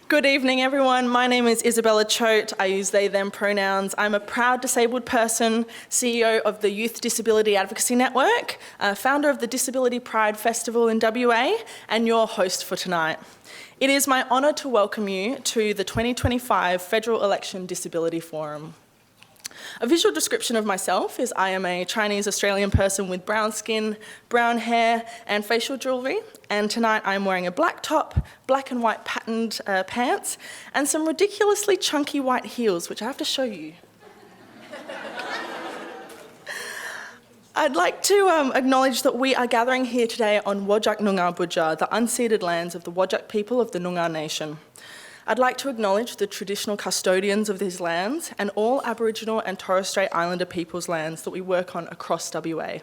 Good evening, everyone. My name is Isabella Choate. I use they, them pronouns. I'm a proud disabled person, CEO of the Youth Disability Advocacy Network, founder of the Disability Pride Festival in WA, and your host for tonight. It is my honour to welcome you to the 2025 Federal Election Disability Forum. A visual description of myself is I am a Chinese Australian person with brown skin, brown hair and facial jewellery, and tonight I'm wearing a black top, black and white patterned pants and some ridiculously chunky white heels, which I have to show you. I'd like to acknowledge that we are gathering here today on Whadjuk Noongar Boodja, the unceded lands of the Whadjuk people of the Noongar Nation. I'd like to acknowledge the traditional custodians of these lands and all Aboriginal and Torres Strait Islander people's lands that we work on across WA.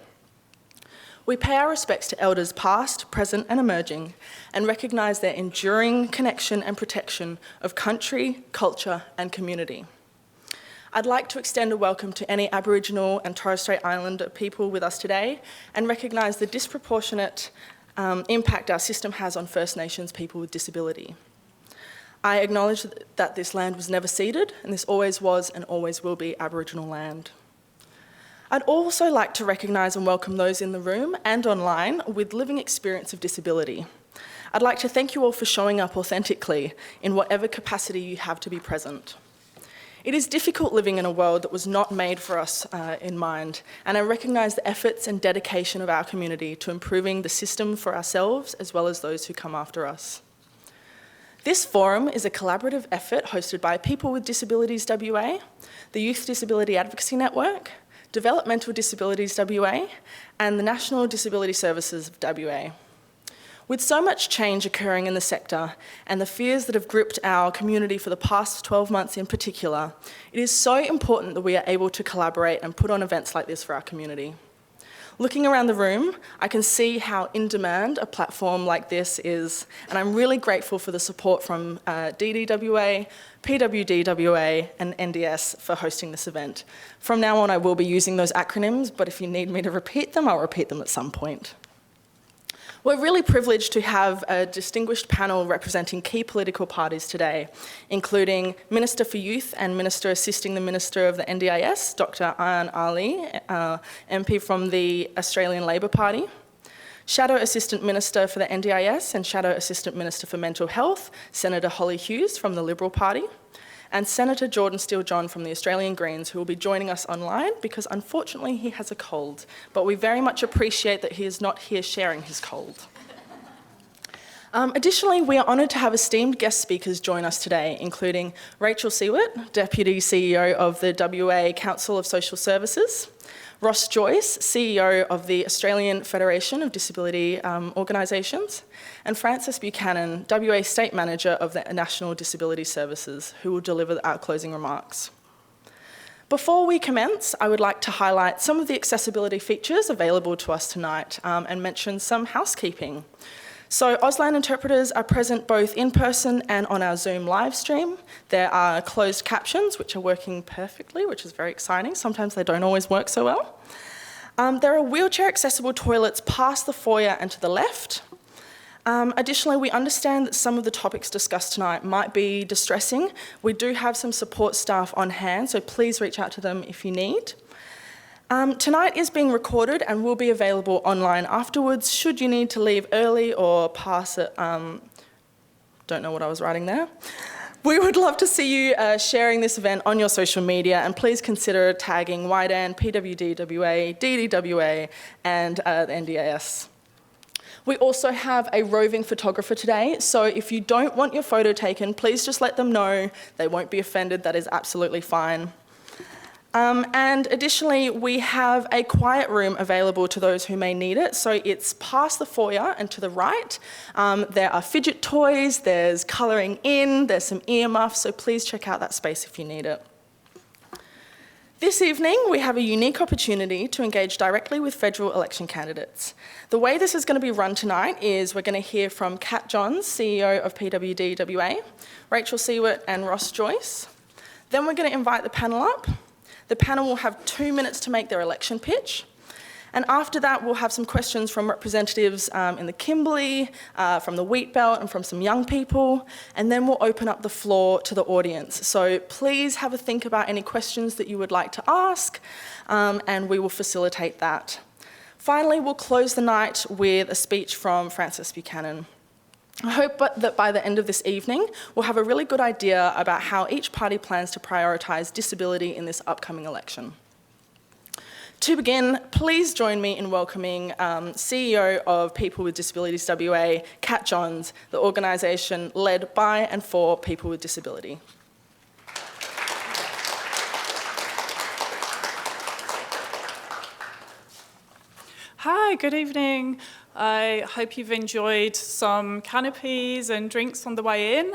We pay our respects to elders past, present and emerging and recognise their enduring connection and protection of country, culture and community. I'd like to extend a welcome to any Aboriginal and Torres Strait Islander people with us today and recognise the disproportionate impact our system has on First Nations people with disability. I acknowledge that this land was never ceded, and this always was and always will be Aboriginal land. I'd also like to recognise and welcome those in the room and online with living experience of disability. I'd like to thank you all for showing up authentically in whatever capacity you have to be present. It is difficult living in a world that was not made for us in mind, and I recognise the efforts and dedication of our community to improving the system for ourselves as well as those who come after us. This forum is a collaborative effort hosted by People with Disabilities WA, the Youth Disability Advocacy Network, Developmental Disabilities WA, and the National Disability Services of WA. With so much change occurring in the sector and the fears that have gripped our community for the past 12 months in particular, it is so important that we are able to collaborate and put on events like this for our community. Looking around the room, I can see how in demand a platform like this is, and I'm really grateful for the support from DDWA, PWdWA and NDS for hosting this event. From now on, I will be using those acronyms, but if you need me to repeat them, I'll repeat them at some point. We're really privileged to have a distinguished panel representing key political parties today, including Minister for Youth and Minister assisting the Minister of the NDIS, Dr. Anne Aly MP from the Australian Labor Party, Shadow Assistant Minister for the NDIS and Shadow Assistant Minister for Mental Health, Senator Hollie Hughes from the Liberal Party, and Senator Jordon Steele-John from the Australian Greens, who will be joining us online because unfortunately he has a cold, but we very much appreciate that he is not here sharing his cold. Additionally, we are honoured to have esteemed guest speakers join us today, including Rachel Siewert, Deputy CEO of the WA Council of Social Services, Ross Joyce, CEO of the Australian Federation of Disability Organisations, and Frances Buchanan, WA State Manager of the National Disability Services, who will deliver our closing remarks. Before we commence, I would like to highlight some of the accessibility features available to us tonight and mention some housekeeping. So Auslan interpreters are present both in person and on our Zoom live stream. There are closed captions, which are working perfectly, which is very exciting. Sometimes they don't always work so well. There are wheelchair accessible toilets past the foyer and to the left. Additionally, we understand that some of the topics discussed tonight might be distressing. We do have some support staff on hand, so please reach out to them if you need. Tonight is being recorded and will be available online afterwards should you need to leave early or pass it. Don't know what I was writing there. We would love to see you sharing this event on your social media, and please consider tagging YDAN, PWdWA, DDWA and the NDIS. We also have a roving photographer today, so if you don't want your photo taken, please just let them know. They won't be offended, that is absolutely fine. And additionally, we have a quiet room available to those who may need it. So it's past the foyer and to the right. There are fidget toys, there's colouring in, there's some earmuffs, so please check out that space if you need it. This evening, we have a unique opportunity to engage directly with federal election candidates. The way this is going to be run tonight is we're going to hear from Kat Johns, CEO of PWdWA, Rachel Siewert and Ross Joyce. Then we're going to invite the panel up. The panel will have 2 minutes to make their election pitch. And after that, we'll have some questions from representatives in the Kimberley, from the Wheat Belt, and from some young people. And then we'll open up the floor to the audience. So please have a think about any questions that you would like to ask, and we will facilitate that. Finally, we'll close the night with a speech from Frances Buchanan. I hope that by the end of this evening, we'll have a really good idea about how each party plans to prioritise disability in this upcoming election. To begin, please join me in welcoming CEO of People with Disabilities WA, Kat Johns, the organisation led by and for people with disability. Hi, good evening. I hope you've enjoyed some canopies and drinks on the way in.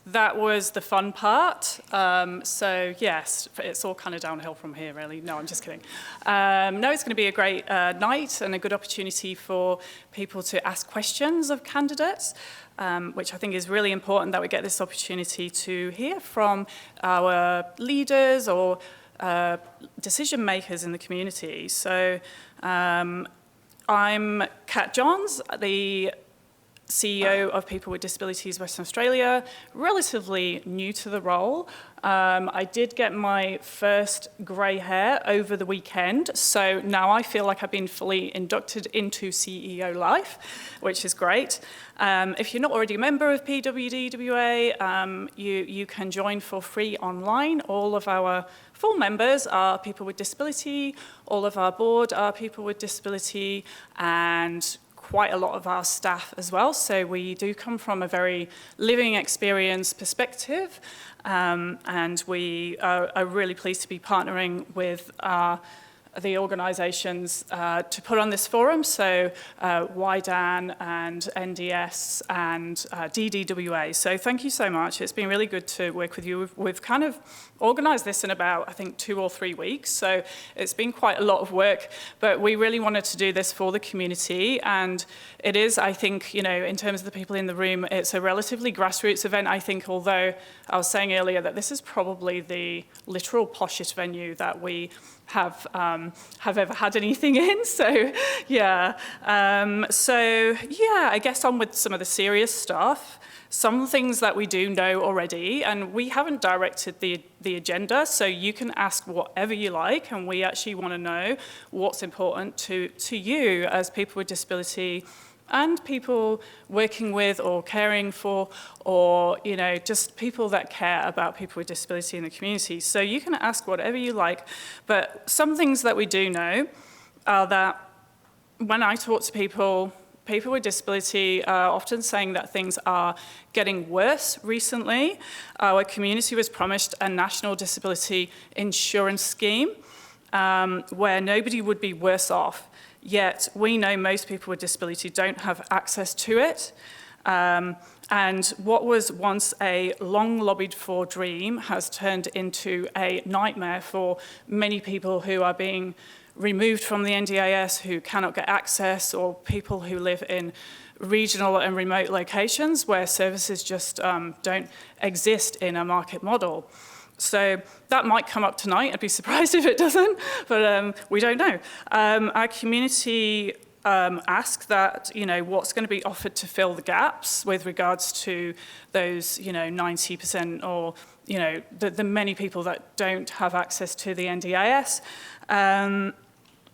That was the fun part. So yes, it's all kind of downhill from here, really. No, I'm just kidding. No, it's going to be a great night and a good opportunity for people to ask questions of candidates, which I think is really important that we get this opportunity to hear from our leaders or decision makers in the community. So I'm Kat Johns, the CEO of People with Disabilities Western Australia, relatively new to the role. I did get my first grey hair over the weekend, so now I feel like I've been fully inducted into CEO life, which is great. If you're not already a member of PWdWA, you can join for free online. All of our full members are people with disability, all of our board are people with disability, and quite a lot of our staff as well. So we do come from a very living experience perspective, and we are really pleased to be partnering with the organisations to put on this forum, so YDAN and NDS and DDWA. So thank you so much. It's been really good to work with you. We've kind of organised this in about, I think, 2 or 3 weeks, so it's been quite a lot of work, but we really wanted to do this for the community, and it is, I think, you know, in terms of the people in the room, it's a relatively grassroots event, I think, although I was saying earlier that this is probably the literal poshest venue that we have ever had anything in. So yeah, I guess on with some of the serious stuff. Some things that we do know already, and we haven't directed the agenda, so you can ask whatever you like, and we actually want to know what's important to you as people with disability and people working with or caring for, or, you know, just people that care about people with disability in the community. So you can ask whatever you like, but some things that we do know are that when I talk to people with disability are often saying that things are getting worse recently. Our community was promised a national disability insurance scheme where nobody would be worse off. Yet we know most people with disability don't have access to it. And what was once a long lobbied for dream has turned into a nightmare for many people who are being removed from the NDIS, who cannot get access, or people who live in regional and remote locations where services just don't exist in a market model. So that might come up tonight. I'd be surprised if it doesn't, but we don't know. Our community ask that, you know, what's going to be offered to fill the gaps with regards to those, you know, 90% or, you know, the many people that don't have access to the NDIS.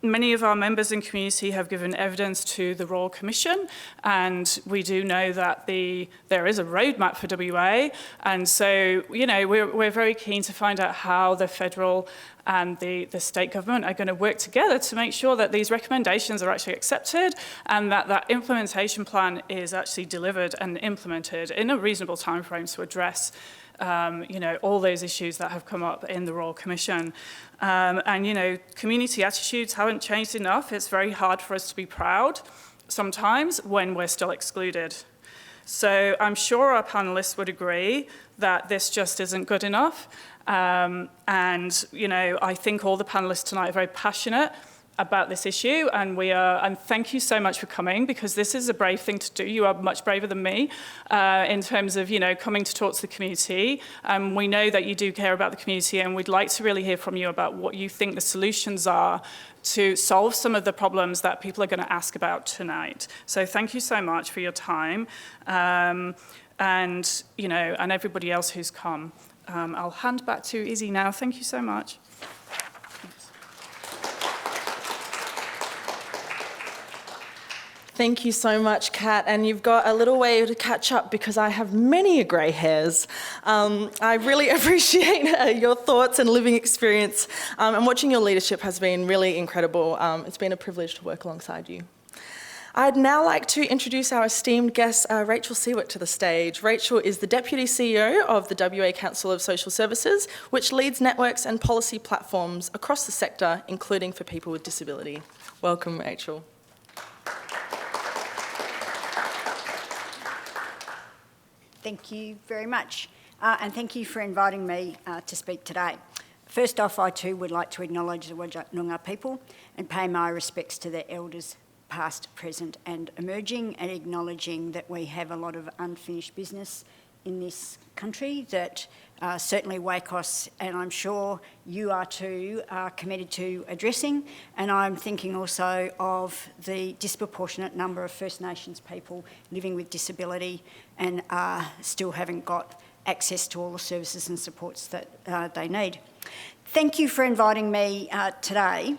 Many of our members and community have given evidence to the Royal Commission, and we do know that there is a roadmap for WA, and so, you know, we're very keen to find out how the federal and the state government are going to work together to make sure that these recommendations are actually accepted and that implementation plan is actually delivered and implemented in a reasonable timeframe to address you know, all those issues that have come up in the Royal Commission. And, you know, community attitudes haven't changed enough. It's very hard for us to be proud sometimes when we're still excluded. So I'm sure our panellists would agree that this just isn't good enough. And, you know, I think all the panellists tonight are very passionate about this issue, and thank you so much for coming, because this is a brave thing to do. You are much braver than me in terms of, coming to talk to the community. We know that you do care about the community, and we'd like to really hear from you about what you think the solutions are to solve some of the problems that people are going to ask about tonight. So thank you so much for your time, and everybody else who's come. I'll hand back to Izzy now. Thank you so much. Thank you so much, Kat, and you've got a little way to catch up because I have many grey hairs. I really appreciate your thoughts and living experience, and watching your leadership has been really incredible. It's been a privilege to work alongside you. I'd now like to introduce our esteemed guest, Rachel Siewert, to the stage. Rachel is the Deputy CEO of the WA Council of Social Services, which leads networks and policy platforms across the sector, including for people with disability. Welcome, Rachel. Thank you very much, and thank you for inviting me to speak today. First off, I too would like to acknowledge the Whadjuk Noongar people and pay my respects to their elders, past, present and emerging, and acknowledging that we have a lot of unfinished business in this country that certainly WACOSS, and I'm sure you are too, are committed to addressing. And I'm thinking also of the disproportionate number of First Nations people living with disability and still haven't got access to all the services and supports that they need. Thank you for inviting me today.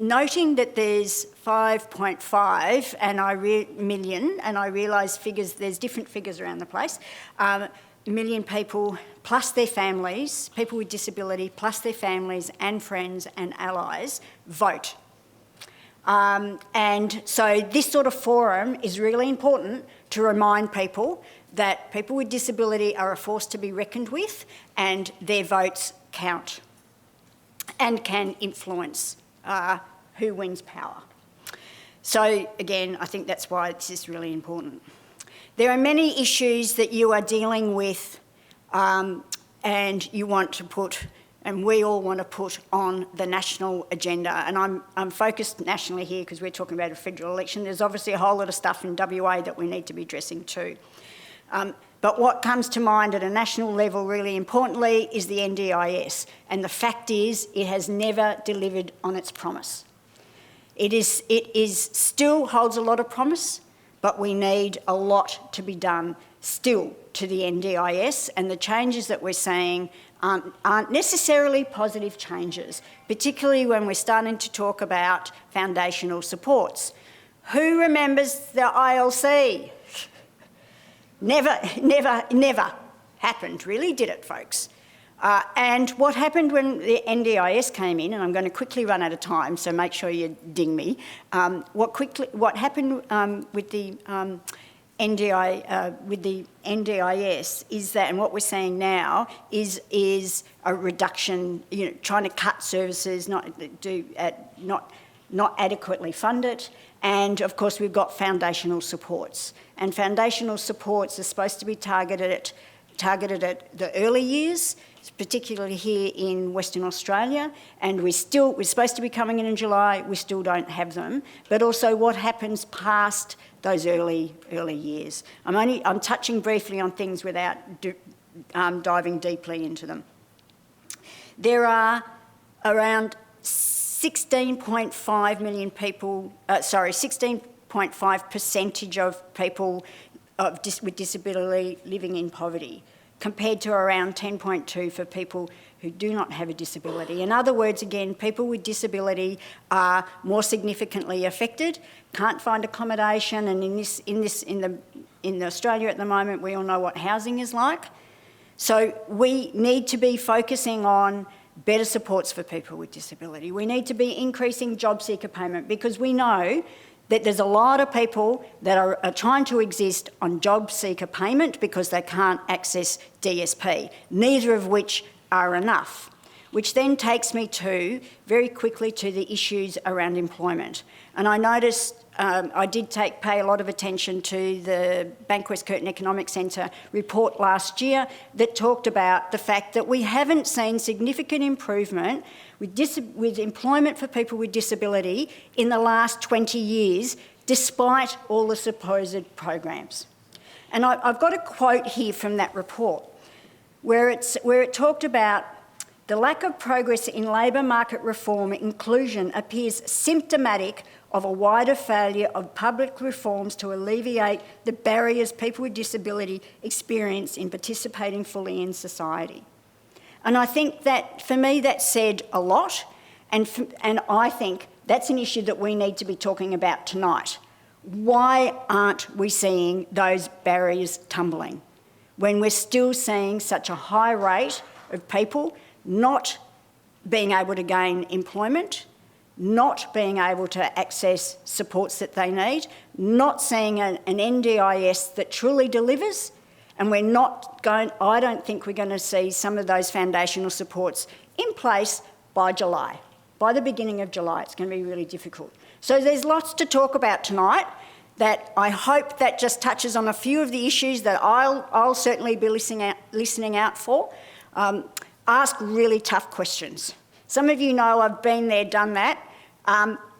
Noting that there's 5.5 million, and I realise there's different figures around the place, million people plus their families, people with disability plus their families and friends and allies vote. And so this sort of forum is really important to remind people that people with disability are a force to be reckoned with, and their votes count and can influence who wins power. So again, I think that's why this is really important. There are many issues that you are dealing with and you want to put, and we all want to put on the national agenda. And I'm focused nationally here because we're talking about a federal election. There's obviously a whole lot of stuff in WA that we need to be addressing too. But what comes to mind at a national level really importantly is the NDIS. And the fact is it has never delivered on its promise. It still holds a lot of promise, but we need a lot to be done still to the NDIS, and the changes that we're seeing aren't necessarily positive changes, particularly when we're starting to talk about foundational supports. Who remembers the ILC? Never happened, really, did it, folks? And what happened when the NDIS came in, and I'm going to quickly run out of time, so make sure you ding me. What happened with the NDIS is that, and what we're seeing now is a reduction, trying to cut services, not adequately fund it, and of course we've got foundational supports. And foundational supports are supposed to be targeted at the early years, particularly here in Western Australia, and we're supposed to be coming in July. We still don't have them. But also, what happens past those early years? I'm touching briefly on things without diving deeply into them. There are around 16.5 million people. 16.5% of people with disability living in poverty, compared to around 10.2 for people who do not have a disability. In other words, again, people with disability are more significantly affected, can't find accommodation, and in Australia at the moment, we all know what housing is like. So we need to be focusing on better supports for people with disability. We need to be increasing job seeker payment, because we know that there's a lot of people that are trying to exist on job seeker payment because they can't access DSP, neither of which are enough. Which then takes me very quickly to the issues around employment. And I noticed I did pay a lot of attention to the Bankwest Curtin Economic Centre report last year that talked about the fact that we haven't seen significant improvement with employment for people with disability in the last 20 years, despite all the supposed programs. And I've got a quote here from that report where it talked about the lack of progress in labour market reform inclusion appears symptomatic of a wider failure of public reforms to alleviate the barriers people with disability experience in participating fully in society. And I think that, for me, that said a lot, and I think that's an issue that we need to be talking about tonight. Why aren't we seeing those barriers tumbling when we're still seeing such a high rate of people not being able to gain employment, not being able to access supports that they need, not seeing an NDIS that truly delivers, and I don't think we're going to see some of those foundational supports in place by July. By the beginning of July, it's going to be really difficult. So there's lots to talk about tonight that I hope that just touches on a few of the issues that I'll certainly be listening out for. Ask really tough questions. Some of you know I've been there, done that.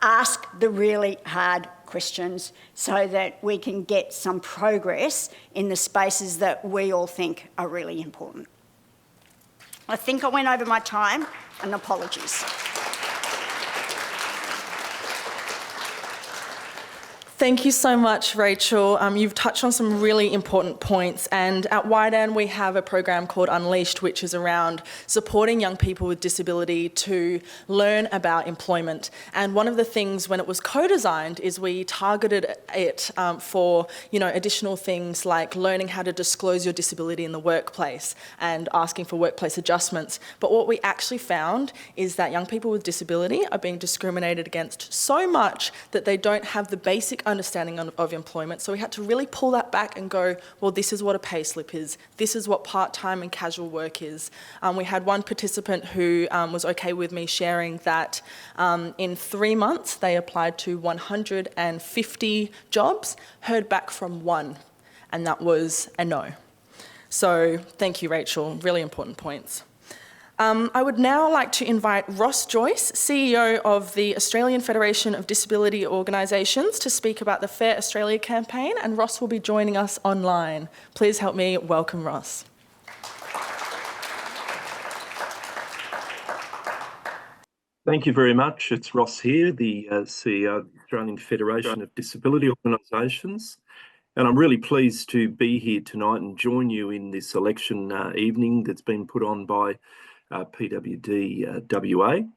Ask the really hard questions so that we can get some progress in the spaces that we all think are really important. I think I went over my time, and apologies. Thank you so much, Rachel. You've touched on some really important points, and at YDAN we have a program called Unleashed, which is around supporting young people with disability to learn about employment. And one of the things when it was co-designed is we targeted it for additional things like learning how to disclose your disability in the workplace and asking for workplace adjustments. But what we actually found is that young people with disability are being discriminated against so much that they don't have the basic understanding of employment. So we had to really pull that back and go, well, this is what a pay slip is. This is what part-time and casual work is. We had one participant who was okay with me sharing that in 3 months they applied to 150 jobs, heard back from one, and that was a no. So thank you, Rachel. Really important points. I would now like to invite Ross Joyce, CEO of the Australian Federation of Disability Organisations, to speak about the Fair Australia campaign, and Ross will be joining us online. Please help me welcome Ross. Thank you very much. It's Ross here, the CEO of the Australian Federation of Disability Organisations, and I'm really pleased to be here tonight and join you in this election evening that's been put on by PWdWA,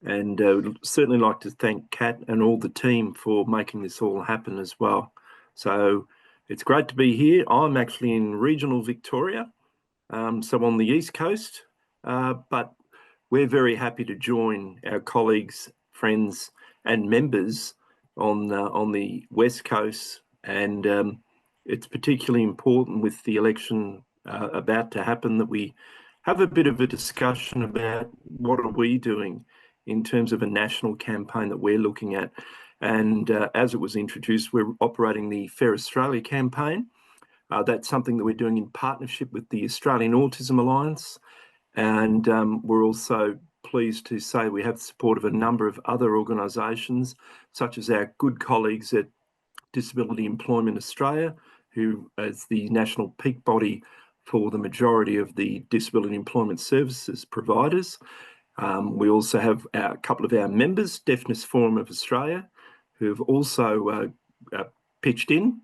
and would certainly like to thank Kat and all the team for making this all happen as well. So it's great to be here. I'm actually in regional Victoria, so on the East Coast, but we're very happy to join our colleagues, friends and members on the West Coast, and it's particularly important with the election about to happen that we have a bit of a discussion about what are we doing in terms of a national campaign that we're looking at. And as it was introduced, we're operating the Fair Australia campaign. That's something that we're doing in partnership with the Australian Autism Alliance. And we're also pleased to say we have the support of a number of other organisations, such as our good colleagues at Disability Employment Australia, who is the national peak body for the majority of the disability employment services providers. We also have a couple of our members, Deafness Forum of Australia, who have also pitched in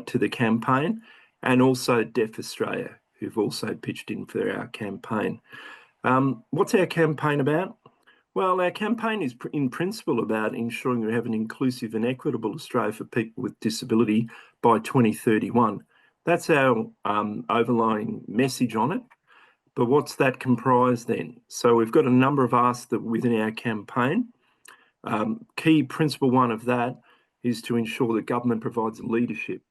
to the campaign, and also Deaf Australia, who've also pitched in for our campaign. What's our campaign about? Well, our campaign is in principle about ensuring we have an inclusive and equitable Australia for people with disability by 2031. That's our overlying message on it. But what's that comprise then? So we've got a number of asks that within our campaign. Key principle one of that is to ensure that government provides leadership.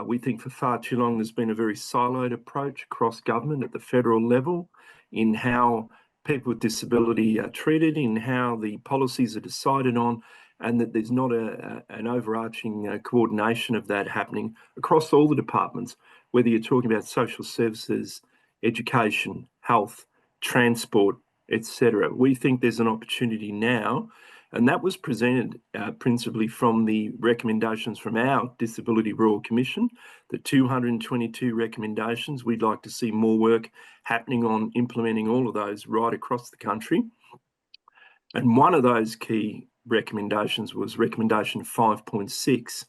We think for far too long there's been a very siloed approach across government at the federal level in how people with disability are treated, in how the policies are decided on, and that there's not an overarching coordination of that happening across all the departments, whether you're talking about social services, education, health, transport, etc. We think there's an opportunity now, and that was presented principally from the recommendations from our Disability Royal Commission, the 222 recommendations. We'd like to see more work happening on implementing all of those right across the country. And one of those key recommendations was recommendation 5.6.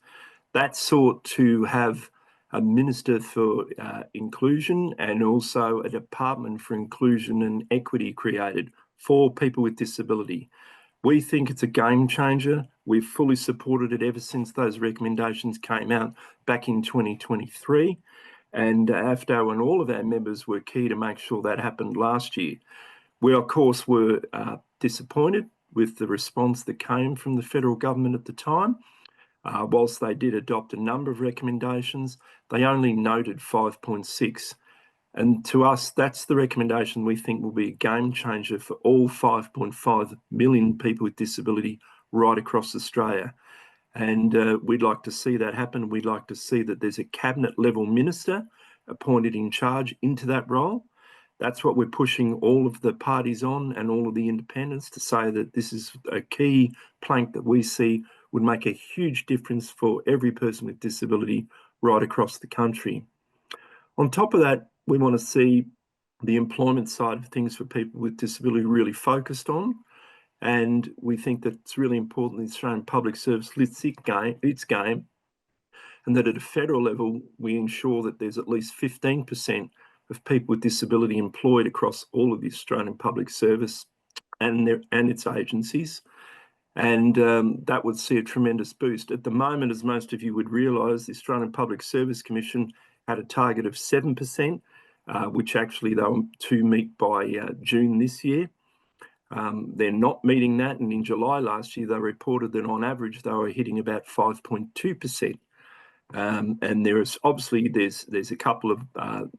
That sought to have a Minister for Inclusion and also a Department for Inclusion and Equity created for people with disability. We think it's a game changer. We've fully supported it ever since those recommendations came out back in 2023. And AFDO and all of our members were key to make sure that happened last year. We, of course, were disappointed with the response that came from the federal government at the time. Whilst they did adopt a number of recommendations, they only noted 5.6. And to us, that's the recommendation we think will be a game changer for all 5.5 million people with disability right across Australia. And we'd like to see that happen. We'd like to see that there's a cabinet level minister appointed in charge into that role. That's what we're pushing all of the parties on and all of the independents to say that this is a key plank that we see would make a huge difference for every person with disability right across the country. On top of that, we want to see the employment side of things for people with disability really focused on. And we think that it's really important the Australian Public Service lifts its game, and that at a federal level, we ensure that there's at least 15% of people with disability employed across all of the Australian Public Service and its agencies. And that would see a tremendous boost. At the moment, as most of you would realise, the Australian Public Service Commission had a target of 7%, which actually they were to meet by June this year. They're not meeting that, and in July last year, they reported that on average, they were hitting about 5.2%. And there's a couple of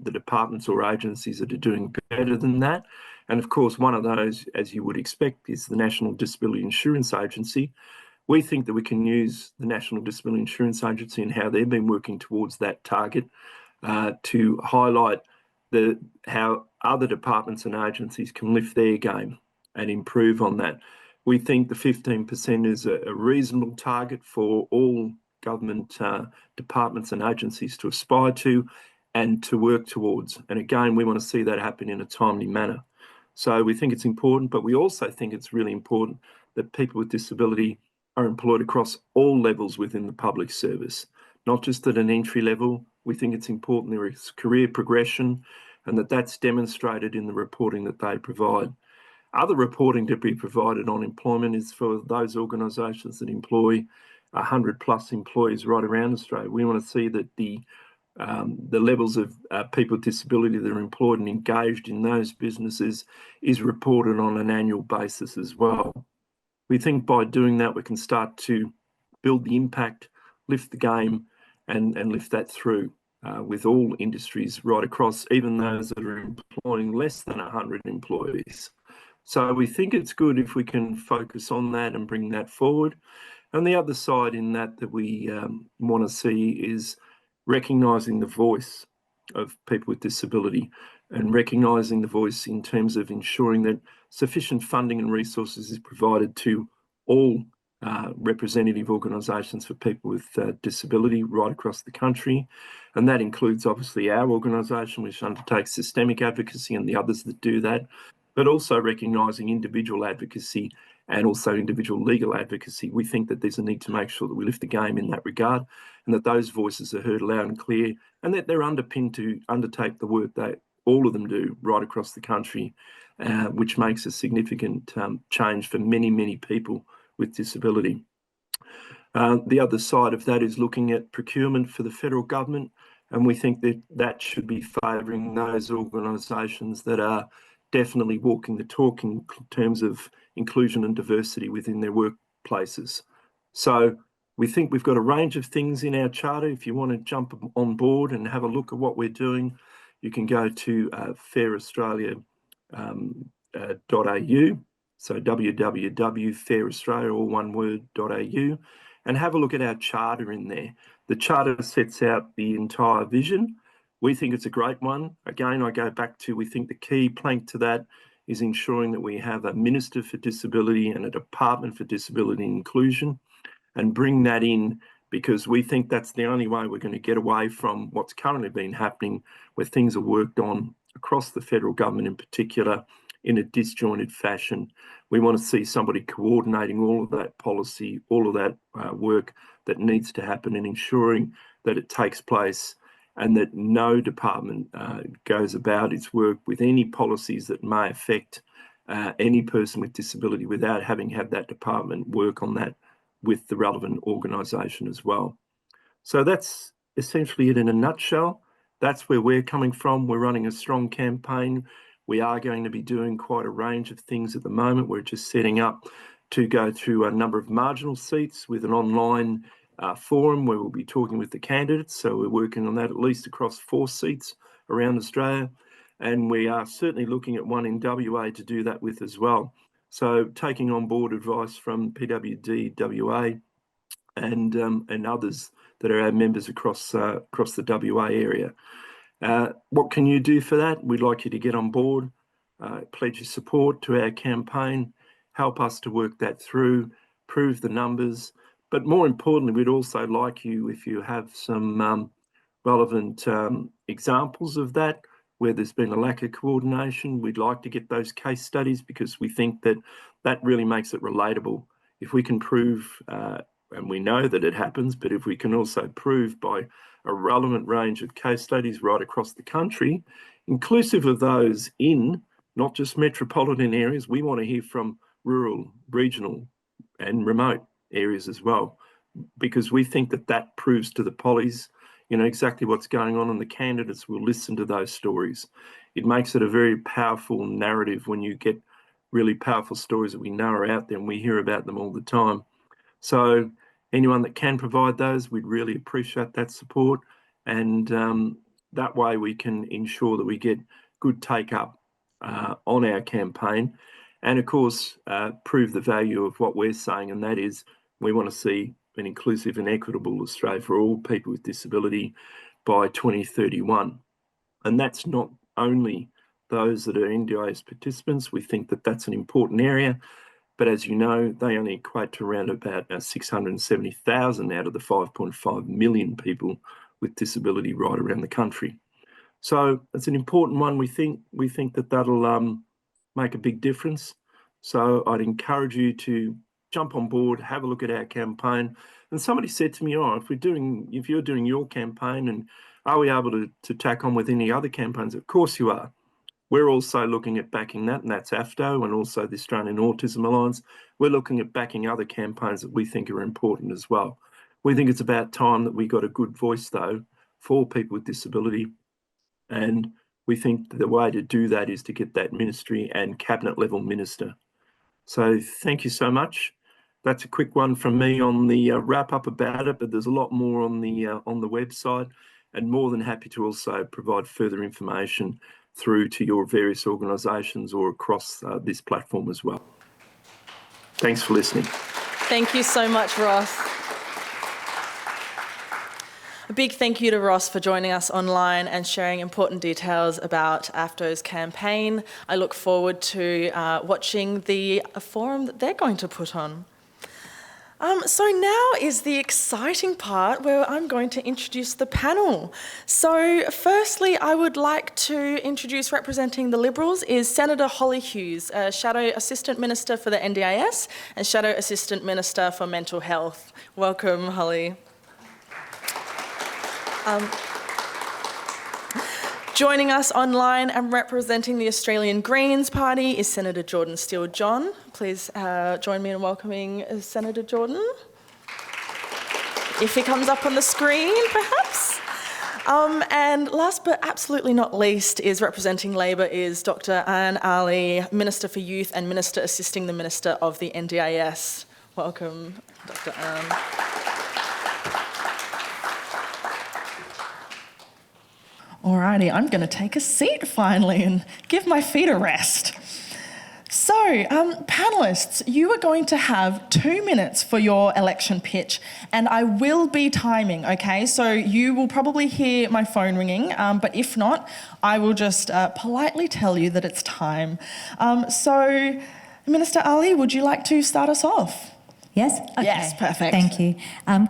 the departments or agencies that are doing better than that. And of course, one of those, as you would expect, is the National Disability Insurance Agency. We think that we can use the National Disability Insurance Agency and how they've been working towards that target to highlight how other departments and agencies can lift their game and improve on that. We think the 15% is a reasonable target for all government departments and agencies to aspire to and to work towards. And again, we want to see that happen in a timely manner. So we think it's important, but we also think it's really important that people with disability are employed across all levels within the public service, not just at an entry level. We think it's important there is career progression and that's demonstrated in the reporting that they provide. Other reporting to be provided on employment is for those organisations that employ 100 plus employees right around Australia. We want to see that the levels of people with disability that are employed and engaged in those businesses is reported on an annual basis as well. We think by doing that, we can start to build the impact, lift the game, and lift that through with all industries right across, even those that are employing less than 100 employees. So we think it's good if we can focus on that and bring that forward. And the other side in that we want to see is recognising the voice of people with disability and recognising the voice in terms of ensuring that sufficient funding and resources is provided to all representative organisations for people with disability right across the country. And that includes obviously our organisation, which undertakes systemic advocacy, and the others that do that, but also recognising individual advocacy and also individual legal advocacy. We think that there's a need to make sure that we lift the game in that regard and that those voices are heard loud and clear and that they're underpinned to undertake the work that all of them do right across the country, which makes a significant change for many, many people with disability. The other side of that is looking at procurement for the federal government, and we think that that should be favouring those organisations that are definitely walking the talk in terms of inclusion and diversity within their workplaces. So we think we've got a range of things in our charter. If you want to jump on board and have a look at what we're doing, you can go to fairaustralia.au. So www.fairaustralia, all one word, .au, and have a look at our charter in there. The charter sets out the entire vision. We think it's a great one. Again, I go back to, we think the key plank to that is ensuring that we have a Minister for Disability and a Department for Disability Inclusion, and bring that in, because we think that's the only way we're going to get away from what's currently been happening, where things are worked on across the federal government in particular in a disjointed fashion. We want to see somebody coordinating all of that policy, all of that work that needs to happen, and ensuring that it takes place, and that no department goes about its work with any policies that may affect any person with disability without having had that department work on that with the relevant organisation as well. So that's essentially it in a nutshell. That's where we're coming from. We're running a strong campaign. We are going to be doing quite a range of things at the moment. We're just setting up to go through a number of marginal seats with an online forum where we'll be talking with the candidates. So we're working on that at least across 4 seats around Australia. And we are certainly looking at one in WA to do that with as well. So taking on board advice from PWdWA and others that are our members across the WA area. What can you do for that? We'd like you to get on board, pledge your support to our campaign, help us to work that through, prove the numbers. But more importantly, we'd also like you, if you have some relevant examples of that, where there's been a lack of coordination, we'd like to get those case studies, because we think that that really makes it relatable. If we can prove, and we know that it happens, but if we can also prove by a relevant range of case studies right across the country, inclusive of those in not just metropolitan areas, we want to hear from rural, regional and remote areas as well, because we think that that proves to the pollies exactly what's going on, and the candidates will listen to those stories. It makes it a very powerful narrative when you get really powerful stories that we know are out there and we hear about them all the time. So anyone that can provide those, we'd really appreciate that support, and that way we can ensure that we get good take up on our campaign, and of course prove the value of what we're saying, and that is we want to see an inclusive and equitable Australia for all people with disability by 2031. And that's not only those that are NDIS participants. We think that that's an important area, but as you know, they only equate to around about 670,000 out of the 5.5 million people with disability right around the country. So it's an important one. We think that that'll make a big difference. So I'd encourage you to jump on board, have a look at our campaign. And somebody said to me, if you're doing your campaign, and are we able to tack on with any other campaigns? Of course you are. We're also looking at backing that, and that's AFTO and also the Australian Autism Alliance. We're looking at backing other campaigns that we think are important as well. We think it's about time that we got a good voice, though, for people with disability. And we think that the way to do that is to get that ministry and cabinet level minister. So thank you so much. That's a quick one from me on the wrap up about it, but there's a lot more on the website, and more than happy to also provide further information through to your various organisations or across this platform as well. Thanks for listening. Thank you so much, Ross. A big thank you to Ross for joining us online and sharing important details about AFTO's campaign. I look forward to watching the forum that they're going to put on. So now is the exciting part where I'm going to introduce the panel. So firstly, I would like to introduce, representing the Liberals, is Senator Hollie Hughes, Shadow Assistant Minister for the NDIS and Shadow Assistant Minister for Mental Health. Welcome, Hollie. Joining us online and representing the Australian Greens Party is Senator Jordon Steele-John. Please join me in welcoming Senator Jordon. If he comes up on the screen, perhaps. And last but absolutely not least is representing Labor is Dr. Anne Aly, Minister for Youth and Minister assisting the Minister of the NDIS. Welcome, Dr. Anne. Alrighty, I'm going to take a seat finally and give my feet a rest. So, panellists, you are going to have 2 minutes for your election pitch, and I will be timing, okay? So you will probably hear my phone ringing, but if not, I will just politely tell you that it's time. So, Minister Ali, would you like to start us off? Yes? Okay. Yes, perfect. Thank you.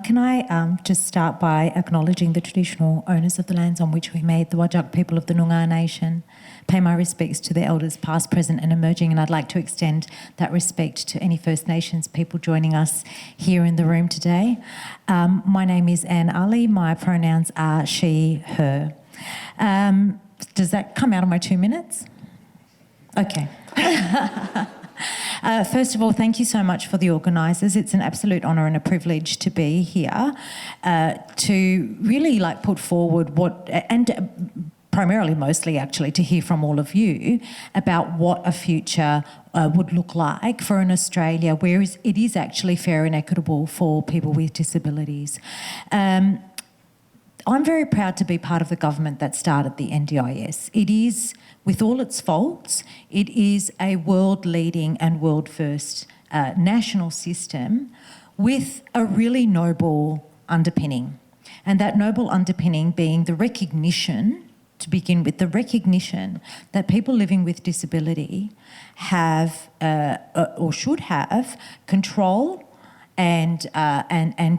Can I just start by acknowledging the traditional owners of the lands on which we meet, the Whadjuk people of the Noongar Nation, pay my respects to their elders past, present and emerging, and I'd like to extend that respect to any First Nations people joining us here in the room today. My name is Anne Aly. My pronouns are she, her. Does that come out of my 2 minutes? Okay. First of all, thank you so much for the organisers. It's an absolute honour and a privilege to be here to really put forward primarily, mostly actually, to hear from all of you about what a future would look like for an Australia where it is actually fair and equitable for people with disabilities. I'm very proud to be part of the government that started the NDIS. It is, with all its faults, it is a world-leading and world-first national system with a really noble underpinning. And that noble underpinning being the recognition, to begin with, the recognition that people living with disability have or should have control and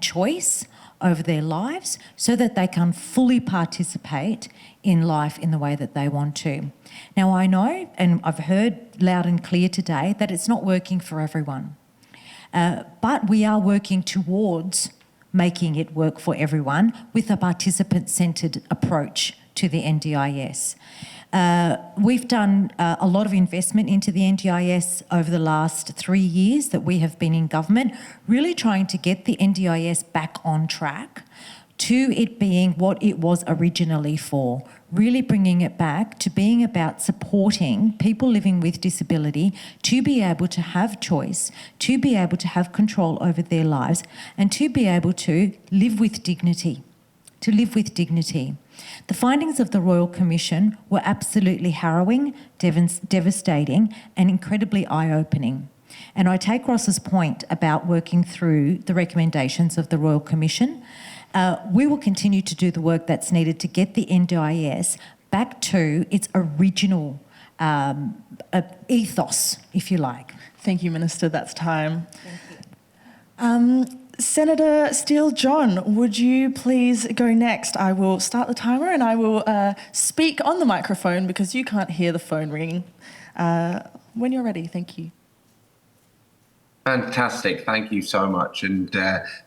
choice over their lives so that they can fully participate in life in the way that they want to. Now, I know, and I've heard loud and clear today, that it's not working for everyone. But we are working towards making it work for everyone with a participant-centred approach to the NDIS. We've done a lot of investment into the NDIS over the last 3 years that we have been in government, really trying to get the NDIS back on track to it being what it was originally for, really bringing it back to being about supporting people living with disability to be able to have choice, to be able to have control over their lives, and to be able to live with dignity, The findings of the Royal Commission were absolutely harrowing, devastating and incredibly eye-opening. And I take Ross's point about working through the recommendations of the Royal Commission. We will continue to do the work that's needed to get the NDIS back to its original ethos, if you like. Thank you, Minister. That's time. Thank you. Senator Steele-John, would you please go next? I will start the timer and I will speak on the microphone because you can't hear the phone ringing. When you're ready, thank you. Fantastic, thank you so much. And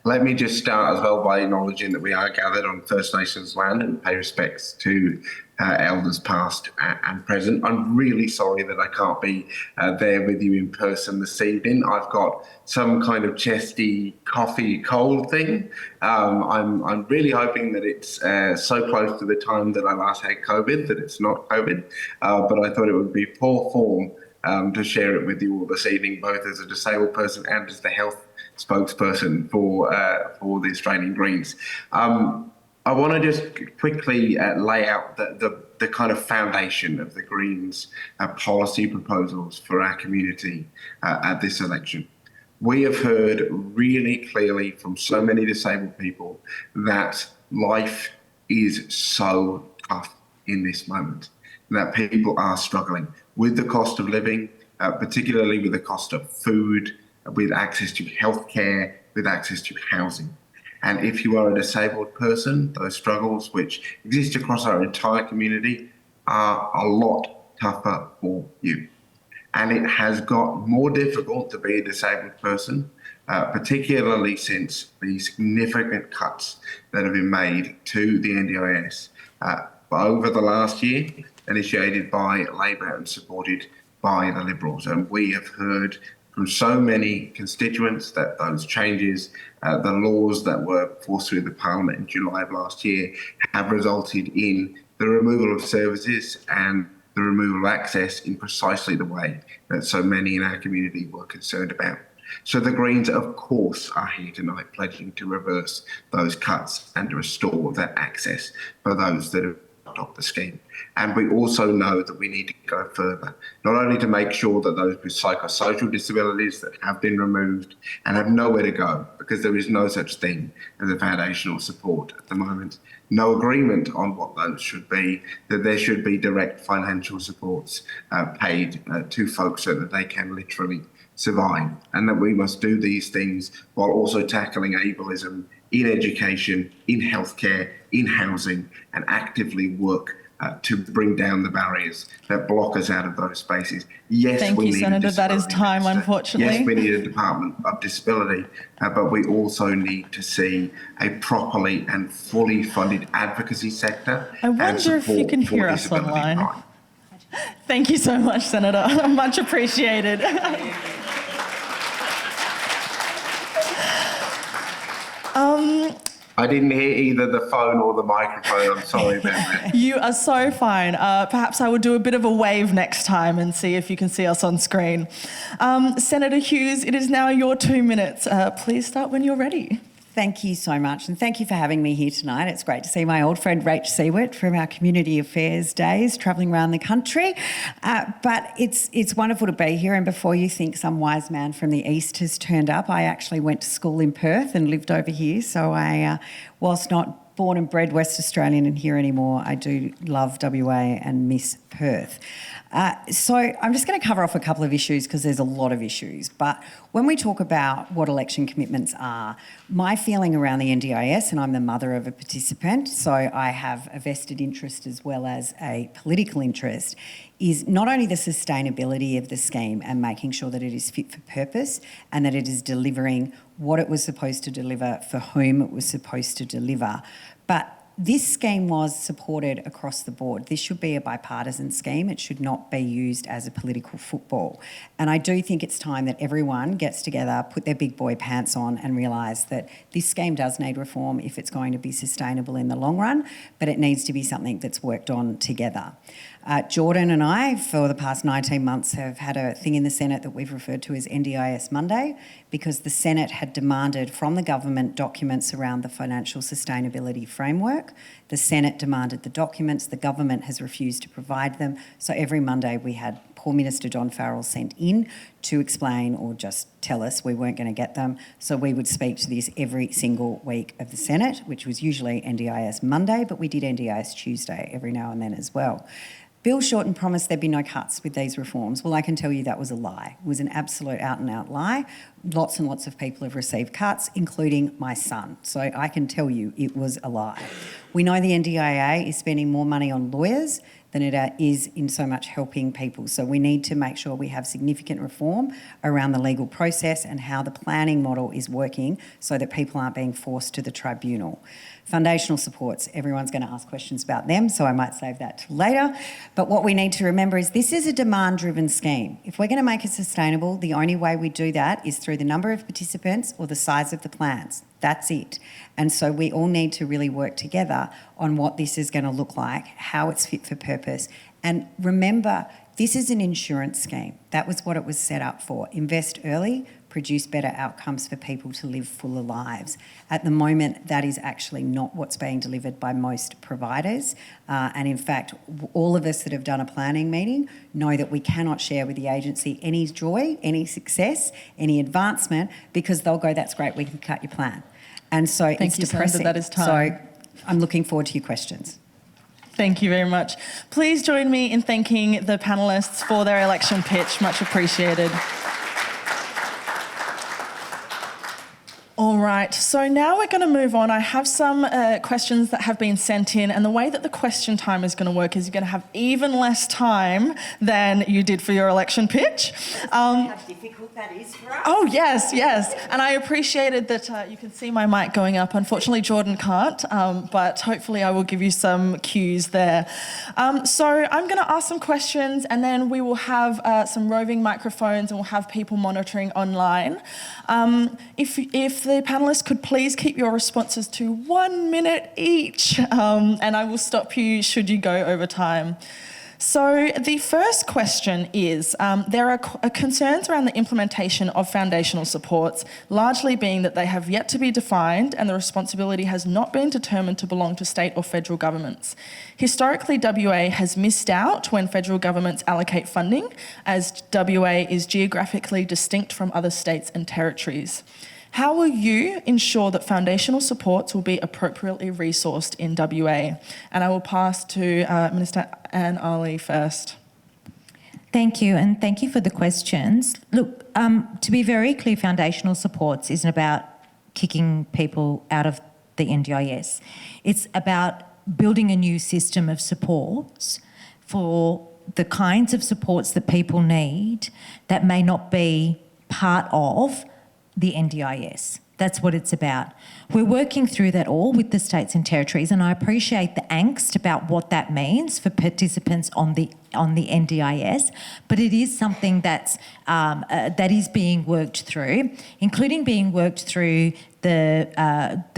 let me just start as well by acknowledging that we are gathered on First Nations land and pay respects to elders past and present. I'm really sorry that I can't be there with you in person this evening. I've got some kind of chesty coffee cold thing. I'm really hoping that it's so close to the time that I last had COVID that it's not COVID, but I thought it would be poor form to share it with you all this evening, both as a disabled person and as the health spokesperson for the Australian Greens. I want to just quickly lay out the kind of foundation of the Greens' policy proposals for our community at this election. We have heard really clearly from so many disabled people that life is so tough in this moment, that people are struggling with the cost of living, particularly with the cost of food, with access to healthcare, with access to housing. And if you are a disabled person, those struggles which exist across our entire community are a lot tougher for you. And it has got more difficult to be a disabled person, particularly since the significant cuts that have been made to the NDIS over the last year, initiated by Labor and supported by the Liberals. And we have heard from so many constituents that those changes, the laws that were forced through the Parliament in July of last year, have resulted in the removal of services and the removal of access in precisely the way that so many in our community were concerned about. So the Greens, of course, are here tonight pledging to reverse those cuts and to restore that access for those that have adopt the scheme. And we also know that we need to go further, not only to make sure that those with psychosocial disabilities that have been removed and have nowhere to go, because there is no such thing as a foundational support at the moment, no agreement on what those should be, that there should be direct financial supports paid to folks so that they can literally survive, and that we must do these things while also tackling ableism in education, in healthcare, in housing, and actively work to bring down the barriers that block us out of those spaces. Yes, Thank you, Senator. That is time, unfortunately. Yes, we need a Department of Disability, but we also need to see a properly and fully funded advocacy sector. I wonder if you can hear us online. Right. Thank you so much, Senator. Much appreciated. I didn't hear either the phone or the microphone. I'm sorry about that. You are so fine. Perhaps I will do a bit of a wave next time and see if you can see us on screen. Senator Hughes, it is now your 2 minutes. Please start when you're ready. Thank you so much, and thank you for having me here tonight. It's great to see my old friend Rachel Siewert from our Community Affairs days, travelling around the country. But it's wonderful to be here, and before you think some wise man from the east has turned up, I actually went to school in Perth and lived over here, so I, whilst not born and bred West Australian and here anymore, I do love WA and miss Perth. So I'm just going to cover off a couple of issues because there's a lot of issues. But when we talk about what election commitments are, my feeling around the NDIS, and I'm the mother of a participant, so I have a vested interest as well as a political interest, is not only the sustainability of the scheme and making sure that it is fit for purpose and that it is delivering what it was supposed to deliver for whom it was supposed to deliver, but this scheme was supported across the board. This should be a bipartisan scheme. It should not be used as a political football. And I do think it's time that everyone gets together, put their big boy pants on and realise that this scheme does need reform if it's going to be sustainable in the long run, but it needs to be something that's worked on together. Jordon and I, for the past 19 months, have had a thing in the Senate that we've referred to as NDIS Monday, because the Senate had demanded from the government documents around the financial sustainability framework. The Senate demanded the documents, the government has refused to provide them. So every Monday we had poor Minister John Farrell sent in to explain or just tell us we weren't going to get them. So we would speak to this every single week of the Senate, which was usually NDIS Monday, but we did NDIS Tuesday every now and then as well. Bill Shorten promised there'd be no cuts with these reforms. Well, I can tell you that was a lie. It was an absolute out-and-out lie. Lots and lots of people have received cuts, including my son. So I can tell you it was a lie. We know the NDIA is spending more money on lawyers than it is in so much helping people. So we need to make sure we have significant reform around the legal process and how the planning model is working so that people aren't being forced to the tribunal. Foundational supports, everyone's going to ask questions about them, so I might save that till later. But what we need to remember is this is a demand-driven scheme. If we're going to make it sustainable, the only way we do that is through the number of participants or the size of the plans. That's it. And so we all need to really work together on what this is going to look like, how it's fit for purpose. And remember, this is an insurance scheme. That was what it was set up for. Invest early, produce better outcomes for people to live fuller lives. At the moment, that is actually not what's being delivered by most providers. And in fact, all of us that have done a planning meeting know that we cannot share with the agency any joy, any success, any advancement, because they'll go, that's great, we can cut your plan. And so it's depressing. That is time. So I'm looking forward to your questions. Thank you very much. Please join me in thanking the panellists for their election pitch. Much appreciated. All right, so now we're going to move on. I have some questions that have been sent in, and the way that the question time is going to work is you're going to have even less time than you did for your election pitch. How difficult that is for us. Oh, yes, yes. And I appreciated that you can see my mic going up. Unfortunately, Jordon can't, but hopefully I will give you some cues there. So I'm going to ask some questions, and then we will have some roving microphones, and we'll have people monitoring online. If the panellists could please keep your responses to 1 minute each, and I will stop you should you go over time. So the first question is, there are concerns around the implementation of foundational supports, largely being that they have yet to be defined and the responsibility has not been determined to belong to state or federal governments. Historically, WA has missed out when federal governments allocate funding, as WA is geographically distinct from other states and territories. How will you ensure that foundational supports will be appropriately resourced in WA? And I will pass to Minister Anne Aly first. Thank you, and thank you for the questions. Look, to be very clear, foundational supports isn't about kicking people out of the NDIS. It's about building a new system of supports for the kinds of supports that people need that may not be part of the NDIS. That's what it's about. We're working through that all with the states and territories, and I appreciate the angst about what that means for participants on the NDIS, but it is something that's that is being worked through, including being worked through the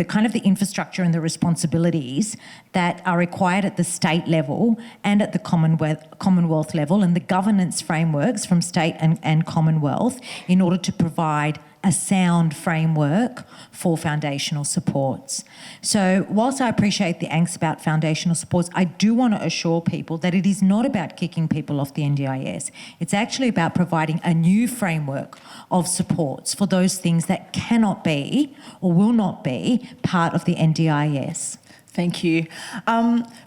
kind of the infrastructure and the responsibilities that are required at the state level and at the Commonwealth level, and the governance frameworks from state and Commonwealth in order to provide a sound framework for foundational supports. So whilst I appreciate the angst about foundational supports, I do want to assure people that it is not about kicking people off the NDIS. It's actually about providing a new framework of supports for those things that cannot be or will not be part of the NDIS. Thank you.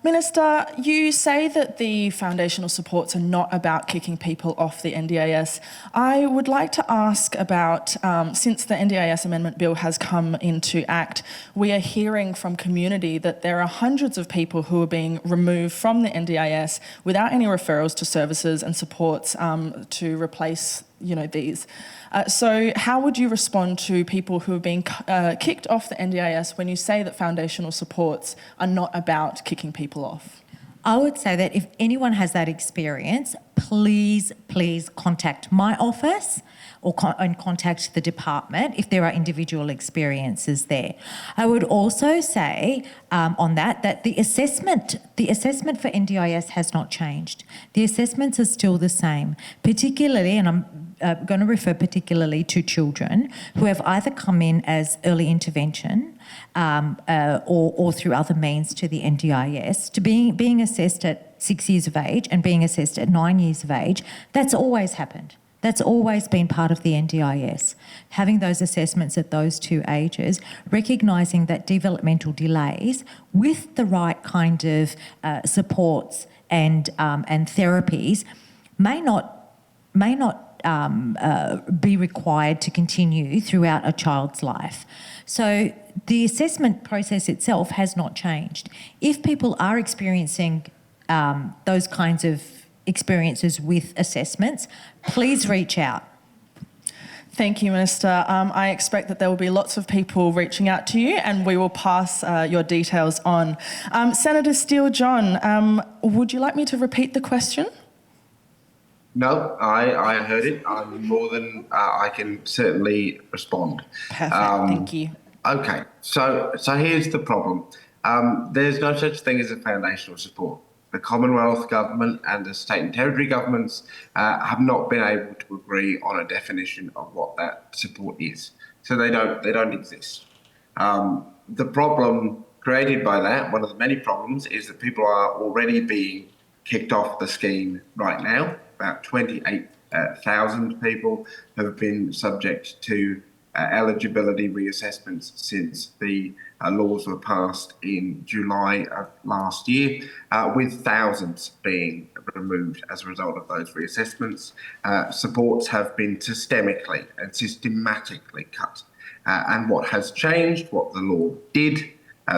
Minister, you say that the foundational supports are not about kicking people off the NDIS. I would like to ask about, since the NDIS Amendment Bill has come into act, we are hearing from community that there are hundreds of people who are being removed from the NDIS without any referrals to services and supports to replace, these. So how would you respond to people who are being kicked off the NDIS when you say that foundational supports are not about kicking people off? I would say that if anyone has that experience, please contact my office and contact the department if there are individual experiences there. I would also say on that the assessment for NDIS has not changed. The assessments are still the same, particularly, and I'm going to refer particularly to children who have either come in as early intervention or through other means to the NDIS, to being assessed at 6 years of age and being assessed at 9 years of age. That's always happened. That's always been part of the NDIS, having those assessments at those two ages, recognising that developmental delays with the right kind of supports and therapies may not be required to continue throughout a child's life. So the assessment process itself has not changed. If people are experiencing those kinds of experiences with assessments, please reach out. Thank you, Minister. I expect that there will be lots of people reaching out to you, and we will pass your details on. Senator Steele-John, would you like me to repeat the question? No, I heard it. I'm more than I can certainly respond. Perfect, thank you. Okay, so here's the problem. There's no such thing as a foundational support. The Commonwealth government and the state and territory governments have not been able to agree on a definition of what that support is. So they don't exist. The problem created by that, one of the many problems, is that people are already being kicked off the scheme right now. About 28,000 people have been subject to eligibility reassessments since the laws were passed in July of last year, with thousands being removed as a result of those reassessments. Supports have been systemically and systematically cut. And what has changed, what the law did,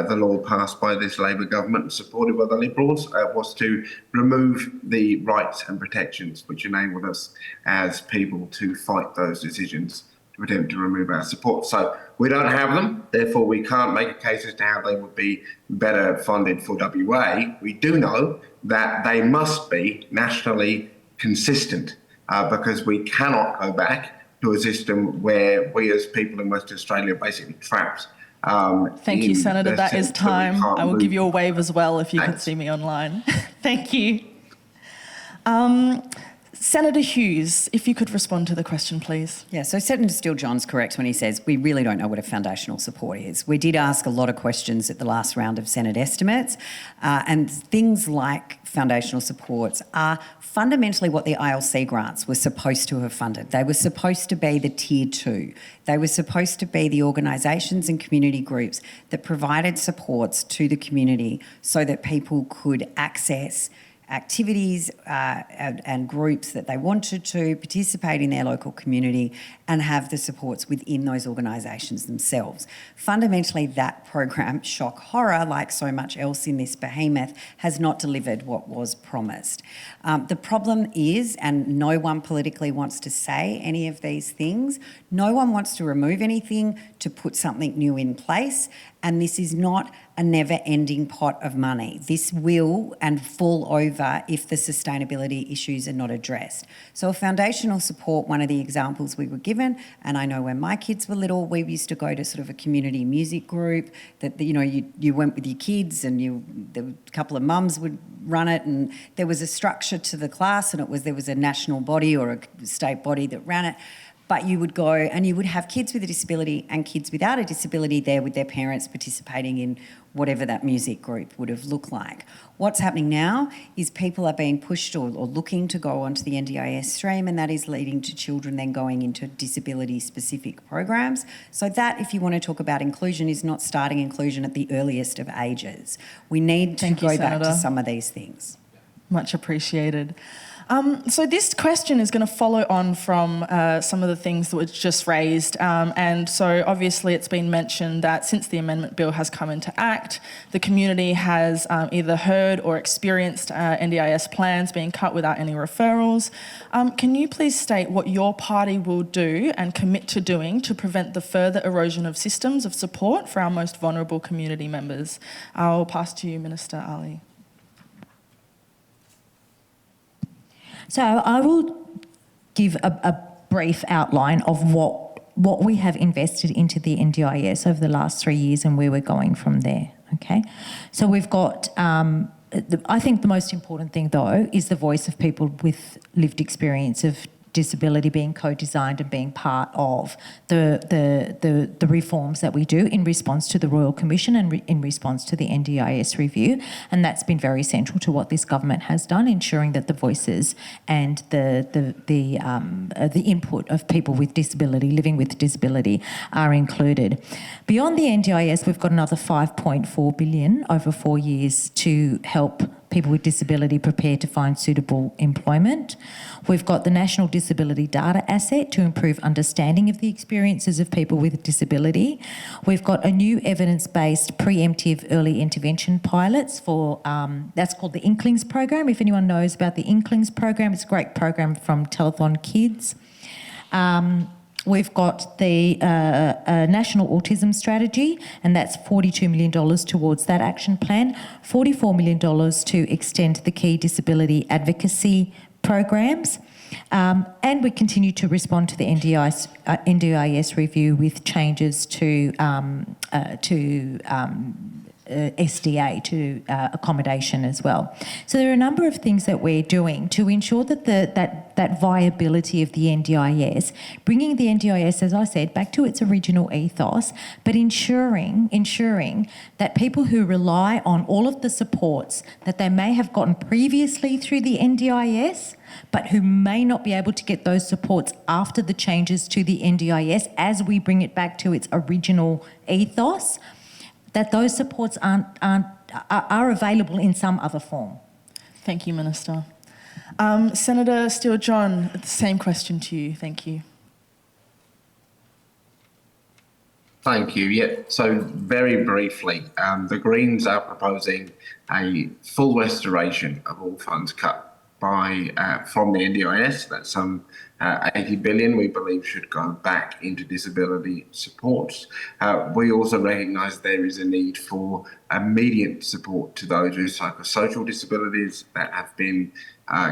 the law passed by this Labor government and supported by the Liberals, was to remove the rights and protections which enabled us as people to fight those decisions to attempt to remove our support. So we don't have them, therefore we can't make a case as to how they would be better funded for WA. We do know that they must be nationally consistent because we cannot go back to a system where we as people in Western Australia are basically trapped. Thank you, Senator. That is time. I will give you a wave as well if you can see me online. Thank you. Senator Hughes, if you could respond to the question, please. Yeah, so Senator Steele-John's correct when he says we really don't know what a foundational support is. We did ask a lot of questions at the last round of Senate estimates, and things like foundational supports are fundamentally what the ILC grants were supposed to have funded. They were supposed to be the tier 2. They were supposed to be the organisations and community groups that provided supports to the community so that people could access activities and groups that they wanted to participate in their local community and have the supports within those organisations themselves. Fundamentally, that program, shock horror, like so much else in this behemoth, has not delivered what was promised. The problem is, and no one politically wants to say any of these things, no one wants to remove anything to put something new in place, and this is not a never-ending pot of money. This will and fall over if the sustainability issues are not addressed. So a foundational support, one of the examples we were given, and I know when my kids were little, we used to go to sort of a community music group that, you know, you went with your kids and a couple of mums would run it, and there was a structure to the class, and there was a national body or a state body that ran it. But you would go and you would have kids with a disability and kids without a disability there with their parents participating in whatever that music group would have looked like. What's happening now is people are being pushed or looking to go onto the NDIS stream, and that is leading to children then going into disability-specific programs. So that, if you want to talk about inclusion, is not starting inclusion at the earliest of ages. We need to go back to some of these things. Much appreciated. So this question is going to follow on from some of the things that were just raised. And so obviously it's been mentioned that since the amendment bill has come into act, the community has either heard or experienced NDIS plans being cut without any referrals. Can you please state what your party will do and commit to doing to prevent the further erosion of systems of support for our most vulnerable community members? I'll pass to you, Minister Aly. So I will give a brief outline of what we have invested into the NDIS over the last 3 years and where we're going from there, okay? So we've got, I think the most important thing though is the voice of people with lived experience of disability being co-designed and being part of the reforms that we do in response to the Royal Commission and in response to the NDIS review. And that's been very central to what this government has done, ensuring that the voices and the input of people with disability, living with disability, are included. Beyond the NDIS, we've got another $5.4 billion over 4 years to help people with disability prepare to find suitable employment. We've got the National Disability Data Asset to improve understanding of the experiences of people with disability. We've got a new evidence-based preemptive early intervention pilots for, that's called the Inklings program. If anyone knows about the Inklings program, it's a great program from Telethon Kids. We've got the National Autism Strategy, and that's $42 million towards that action plan, $44 million to extend the key disability advocacy programs, and we continue to respond to the NDIS review with changes to SDA, to accommodation as well. So there are a number of things that we're doing to ensure that that viability of the NDIS, bringing the NDIS, as I said, back to its original ethos, but ensuring that people who rely on all of the supports that they may have gotten previously through the NDIS, but who may not be able to get those supports after the changes to the NDIS as we bring it back to its original ethos, that those supports are available in some other form. Thank you, Minister. Senator Steele-John, the same question to you. Thank you. Thank you. Yeah, so very briefly, the Greens are proposing a full restoration of all funds cut from the NDIS. That's some 80 billion we believe should go back into disability supports. We also recognise there is a need for immediate support to those with psychosocial disabilities that have been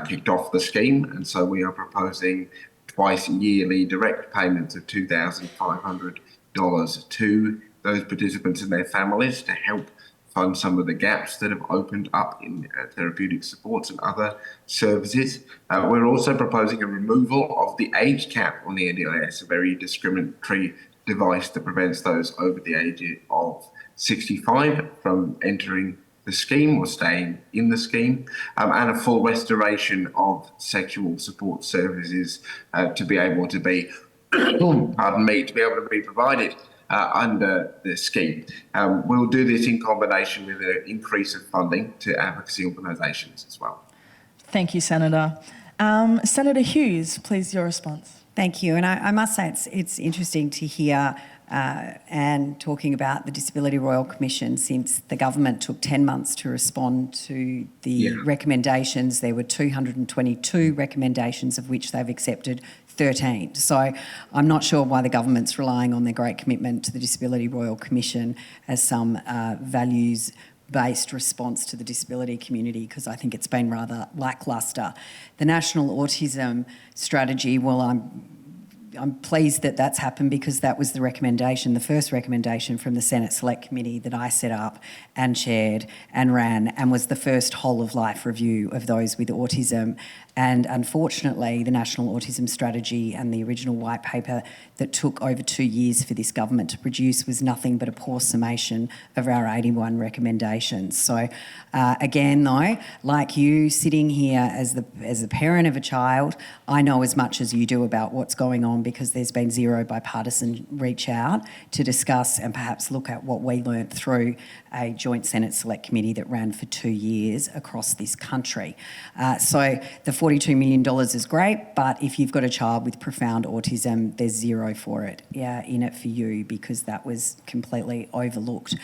kicked off the scheme, and so we are proposing twice yearly direct payments of $2,500 to those participants and their families to help fund some of the gaps that have opened up in therapeutic supports and other services. We're also proposing a removal of the age cap on the NDIS, a very discriminatory device that prevents those over the age of 65 from entering the scheme or staying in the scheme, and a full restoration of sexual support services to be able to be, to be able to be provided under the scheme. We'll do this in combination with an increase of funding to advocacy organisations as well. Thank you, Senator. Senator Hughes, please, your response. Thank you. And I must say it's interesting to hear Anne talking about the Disability Royal Commission. Since the government took 10 months to respond to the recommendations, there were 222 recommendations, of which they've accepted 13. So I'm not sure why the government's relying on their great commitment to the Disability Royal Commission as some values-based response to the disability community, because I think it's been rather lacklustre. The National Autism Strategy, well, I'm pleased that that's happened, because that was the recommendation, the first recommendation from the Senate Select Committee that I set up and chaired and ran, and was the first whole-of-life review of those with autism. And unfortunately, the National Autism Strategy and the original white paper that took over 2 years for this government to produce was nothing but a poor summation of our 81 recommendations. So again, though, like you sitting here as the parent of a child, I know as much as you do about what's going on, because there's been zero bipartisan reach out to discuss and perhaps look at what we learnt through a joint Senate Select Committee that ran for 2 years across this country. So the $42 million is great, but if you've got a child with profound autism, there's zero for it in it for you, because that was completely overlooked.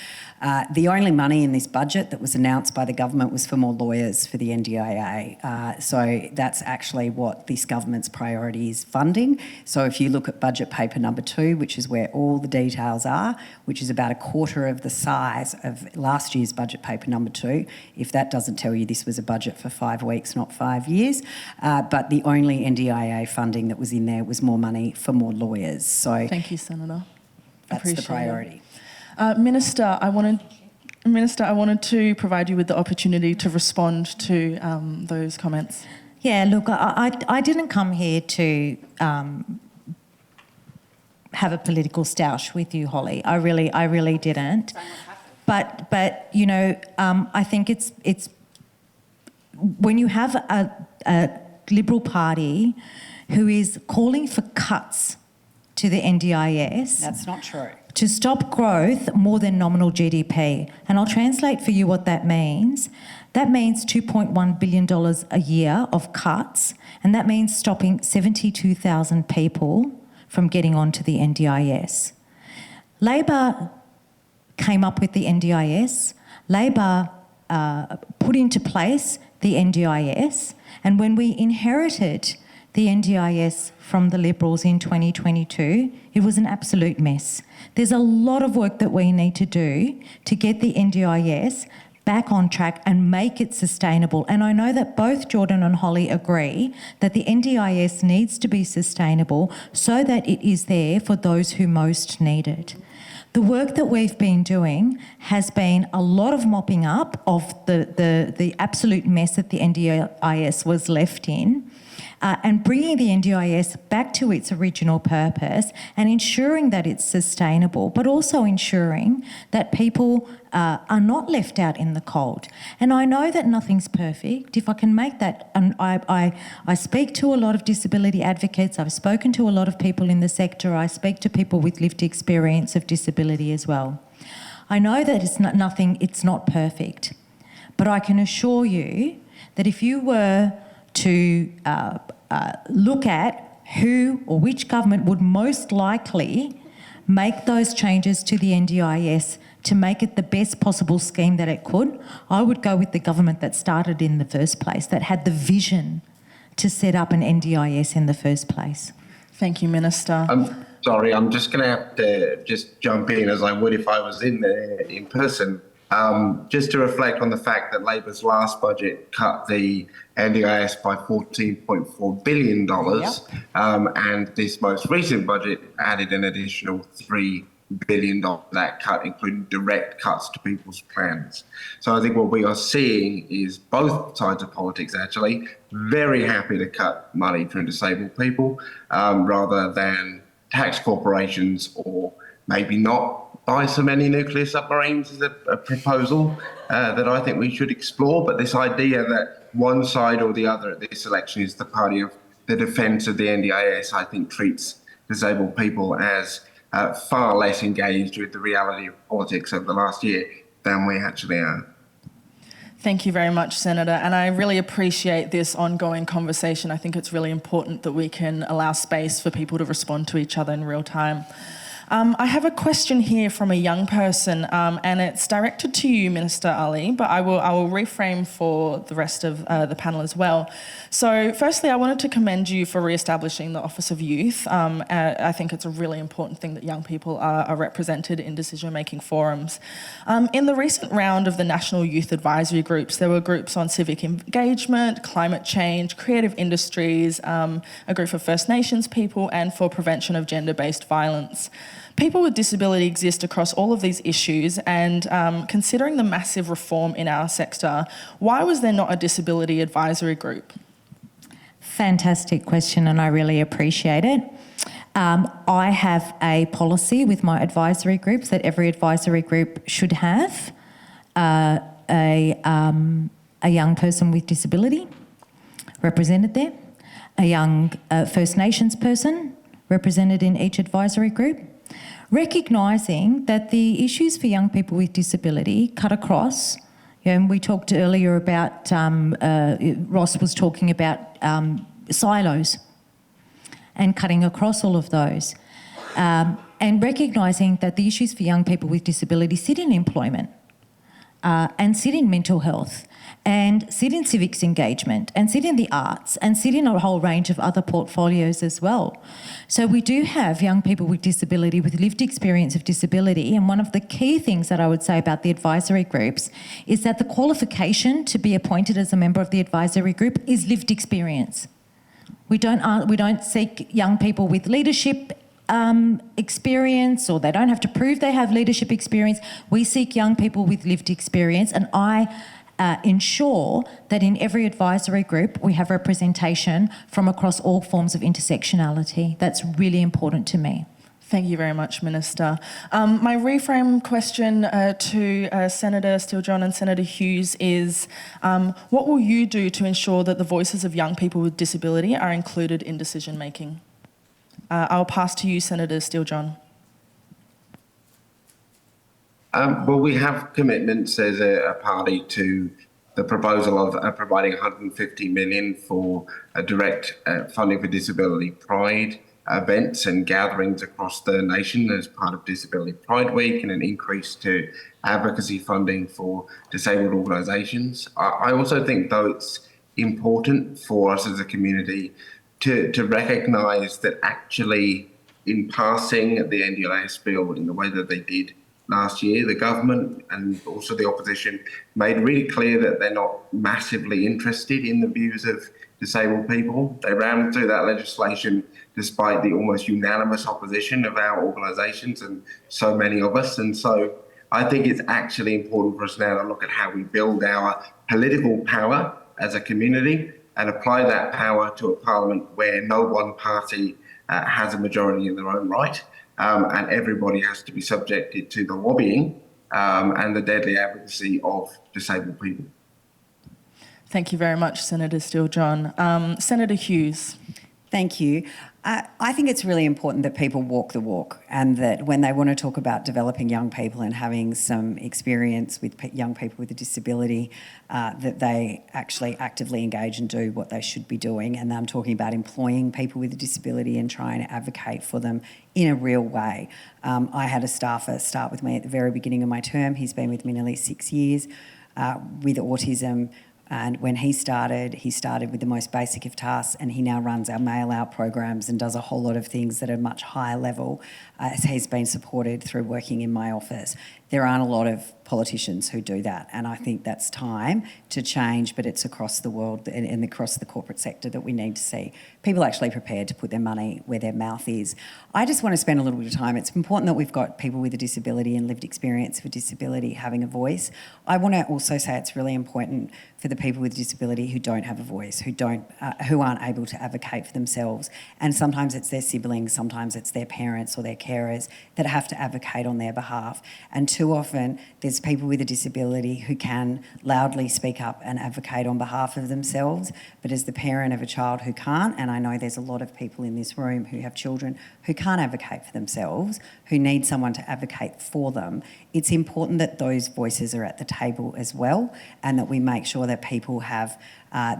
The only money in this budget that was announced by the government was for more lawyers for the NDIA. So that's actually what this government's priority is, funding. So if you look at budget paper number 2, which is where all the details are, which is about a quarter of the size of last year's budget paper number 2, if that doesn't tell you this was a budget for 5 weeks, not 5 years, but the only NDIA funding that was in there was more money for more lawyers. So thank you, Senator. That's the priority. Minister, I wanted to provide you with the opportunity to respond to those comments. Yeah, look, I didn't come here to have a political stoush with you, Hollie. I really didn't. But you know, I think it's when you have a Liberal Party who is calling for cuts to the NDIS. That's not true. To stop growth more than nominal GDP. And I'll translate for you what that means. That means $2.1 billion a year of cuts, and that means stopping 72,000 people from getting onto the NDIS. Labor came up with the NDIS. Labor put into place the NDIS, and when we inherited the NDIS from the Liberals in 2022, it was an absolute mess. There's a lot of work that we need to do to get the NDIS back on track and make it sustainable. And I know that both Jordon and Hollie agree that the NDIS needs to be sustainable so that it is there for those who most need it. The work that we've been doing has been a lot of mopping up of the absolute mess that the NDIS was left in, and bringing the NDIS back to its original purpose and ensuring that it's sustainable, but also ensuring that people are not left out in the cold. And I know that nothing's perfect. If I can make that, and I speak to a lot of disability advocates, I've spoken to a lot of people in the sector, I speak to people with lived experience of disability as well. I know that it's not perfect, but I can assure you that if you were to look at who or which government would most likely make those changes to the NDIS to make it the best possible scheme that it could, I would go with the government that started in the first place, that had the vision to set up an NDIS in the first place. Thank you, Minister. I'm sorry, I'm just going to have to just jump in, as I would if I was in there in person. Just to reflect on the fact that Labor's last budget cut the NDIS by $14.4 billion, and this most recent budget added an additional $3 billion of that cut, including direct cuts to people's plans. So I think what we are seeing is both sides of politics actually very happy to cut money from disabled people rather than tax corporations, or maybe not buy so many nuclear submarines is a proposal that I think we should explore. But this idea that one side or the other at this election is the party of the defence of the NDIS, I think treats disabled people as far less engaged with the reality of politics over the last year than we actually are. Thank you very much, Senator, and I really appreciate this ongoing conversation. I think it's really important that we can allow space for people to respond to each other in real time. I have a question here from a young person, and it's directed to you, Minister Ali, but I will reframe for the rest of the panel as well. So firstly, I wanted to commend you for re-establishing the Office of Youth. I think it's a really important thing that young people are represented in decision-making forums. In the recent round of the National Youth Advisory Groups, there were groups on civic engagement, climate change, creative industries, a group for First Nations people, and for prevention of gender-based violence. People with disability exist across all of these issues, and considering the massive reform in our sector, why was there not a disability advisory group? Fantastic question, and I really appreciate it. I have a policy with my advisory groups that every advisory group should have a young person with disability represented there, a young First Nations person represented in each advisory group, recognising that the issues for young people with disability cut across. And we talked earlier about, Ross was talking about silos and cutting across all of those. And recognising that the issues for young people with disability sit in employment and sit in mental health and sit in civics engagement and sit in the arts and sit in a whole range of other portfolios as well. So we do have young people with disability, with lived experience of disability, and one of the key things that I would say about the advisory groups is that the qualification to be appointed as a member of the advisory group is lived experience. We don't seek young people with leadership experience, or they don't have to prove they have leadership experience. We seek young people with lived experience, and I ensure that in every advisory group we have representation from across all forms of intersectionality. That's really important to me. Thank you very much, Minister. My reframe question to Senator Steele-John and Senator Hughes is, what will you do to ensure that the voices of young people with disability are included in decision making? I'll pass to you, Senator Steele-John. Well, we have commitments as a party to the proposal of providing $150 million for direct funding for disability pride events and gatherings across the nation as part of Disability Pride Week, and an increase to advocacy funding for disabled organisations. I also think, though, it's important for us as a community to recognise that actually in passing the NDIS bill in the way that they did last year, the government and also the opposition made really clear that they're not massively interested in the views of disabled people. They rammed through that legislation despite the almost unanimous opposition of our organisations and so many of us. And so I think it's actually important for us now to look at how we build our political power as a community and apply that power to a parliament where no one party has a majority in their own right. And everybody has to be subjected to the lobbying and the deadly advocacy of disabled people. Thank you very much, Senator Steele-John. Senator Hughes. Thank you. I think it's really important that people walk the walk, and that when they want to talk about developing young people and having some experience with young people with a disability, that they actually actively engage and do what they should be doing. And I'm talking about employing people with a disability and trying to advocate for them in a real way. I had a staffer start with me at the very beginning of my term. He's been with me nearly 6 years with autism. And when he started with the most basic of tasks, and he now runs our mail-out programs and does a whole lot of things that are much higher level as he's been supported through working in my office. There aren't a lot of politicians who do that, and I think that's time to change, but it's across the world and across the corporate sector that we need to see people actually prepared to put their money where their mouth is. I just want to spend a little bit of time. It's important that we've got people with a disability and lived experience of disability having a voice. I want to also say it's really important for the people with disability who don't have a voice, who aren't able to advocate for themselves. And sometimes it's their siblings, sometimes it's their parents or their carers that have to advocate on their behalf. And too often there's people with a disability who can loudly speak up and advocate on behalf of themselves, but as the parent of a child who can't, and I know there's a lot of people in this room who have children who can't advocate for themselves, who need someone to advocate for them, it's important that those voices are at the table as well, and that we make sure that people have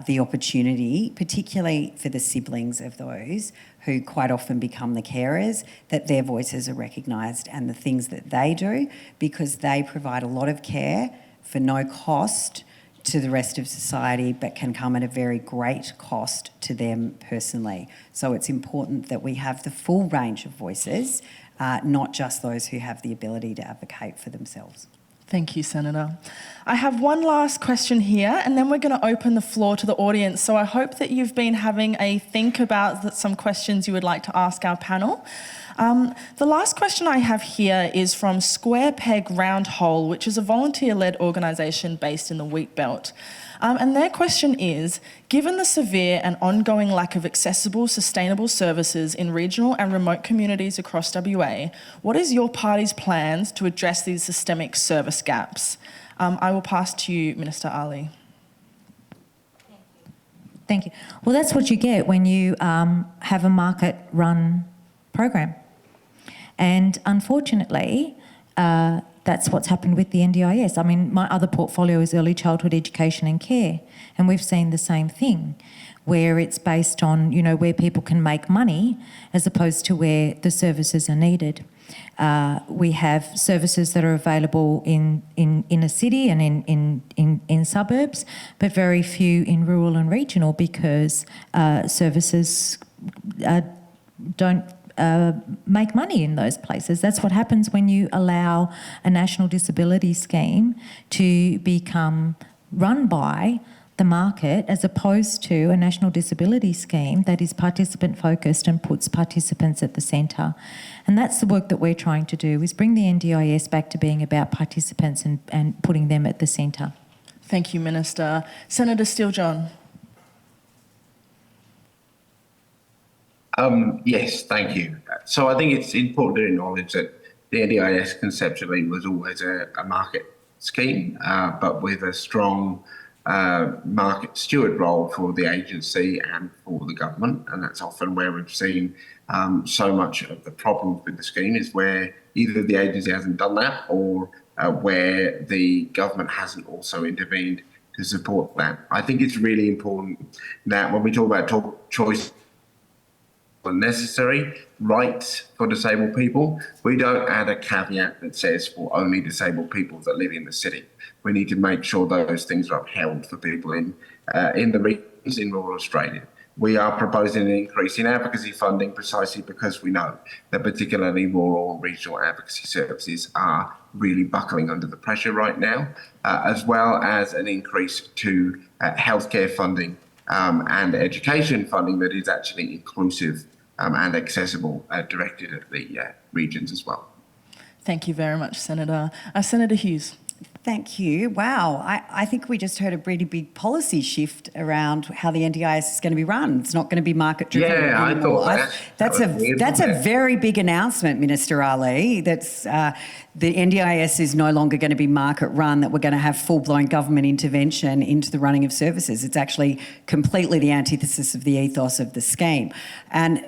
the opportunity, particularly for the siblings of those who quite often become the carers, that their voices are recognised and the things that they do, because they provide a lot of care for no cost to the rest of society, but can come at a very great cost to them personally. So it's important that we have the full range of voices, not just those who have the ability to advocate for themselves. Thank you, Senator. I have one last question here, and then we're going to open the floor to the audience. So I hope that you've been having a think about some questions you would like to ask our panel. The last question I have here is from Square Peg Round Hole, which is a volunteer-led organisation based in the Wheat Belt. And their question is, given the severe and ongoing lack of accessible, sustainable services in regional and remote communities across WA, what is your party's plans to address these systemic service gaps? I will pass to you, Minister Aly. Thank you. Well, that's what you get when you have a market-run program. And unfortunately, that's what's happened with the NDIS. I mean, my other portfolio is early childhood education and care, and we've seen the same thing, where it's based on, you know, where people can make money as opposed to where the services are needed. We have services that are available in a city and in suburbs, but very few in rural and regional because services don't make money in those places. That's what happens when you allow a national disability scheme to become run by the market as opposed to a national disability scheme that is participant focused and puts participants at the centre. And that's the work that we're trying to do, is bring the NDIS back to being about participants and putting them at the centre. Thank you, Minister. Senator Steele-John. Yes, thank you. So I think it's important to acknowledge that the NDIS conceptually was always a market scheme, but with a strong market steward role for the agency and for the government. And that's often where we've seen so much of the problems with the scheme, is where either the agency hasn't done that or where the government hasn't also intervened to support that. I think it's really important that when we talk about choice and necessary rights for disabled people, we don't add a caveat that says for only disabled people that live in the city. We need to make sure those things are upheld for people in the regions in rural Australia. We are proposing an increase in advocacy funding precisely because we know that particularly rural and regional advocacy services are really buckling under the pressure right now, as well as an increase to healthcare funding and education funding that is actually inclusive and accessible, directed at the regions as well. Thank you very much, Senator. Senator Hughes. Thank you. Wow. I think we just heard a really big policy shift around how the NDIS is going to be run. It's not going to be market-driven anymore. I thought that's a very big announcement, Minister Aly. That's the NDIS is no longer going to be market-run, that we're going to have full-blown government intervention into the running of services. It's actually completely the antithesis of the ethos of the scheme. And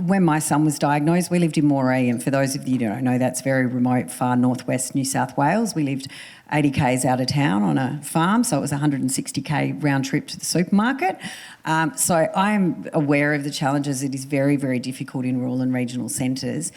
when my son was diagnosed, we lived in Moree, and for those of you who don't know, that's very remote, far northwest New South Wales. We lived 80 k's out of town on a farm, so it was a 160k round trip to the supermarket. So I'm aware of the challenges. It is very, very difficult in rural and regional centres.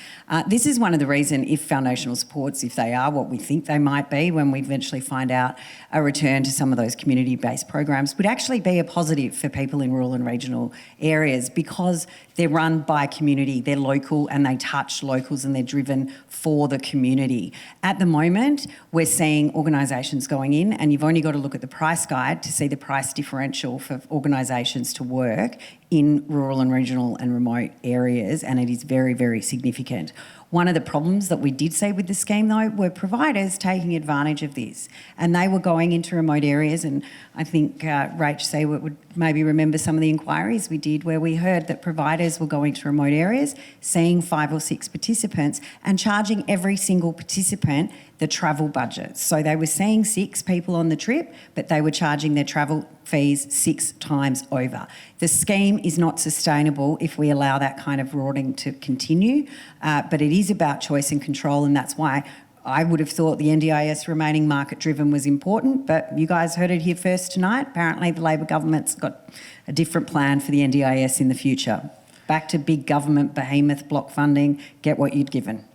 This is one of the reasons, if foundational supports, if they are what we think they might be, when we eventually find out a return to some of those community-based programs, would actually be a positive for people in rural and regional areas, because they're run by community, they're local and they touch locals and they're driven for the community. At the moment, we're seeing organisations going in, and you've only got to look at the price guide to see the price differential for organisations to work in rural and regional and remote areas, and it is very, very significant. One of the problems that we did see with the scheme, though, were providers taking advantage of this, and they were going into remote areas, and I think Rachel Siewert would maybe remember some of the inquiries we did where we heard that providers were going to remote areas, seeing 5 or 6 participants and charging every single participant the travel budget. So they were seeing 6 people on the trip, but they were charging their travel fees 6 times over. The scheme is not sustainable if we allow that kind of rorting to continue, but it is about choice and control, and that's why I would have thought the NDIS remaining market-driven was important, but you guys heard it here first tonight. Apparently the Labor government's got a different plan for the NDIS in the future. Back to big government behemoth block funding, get what you'd given.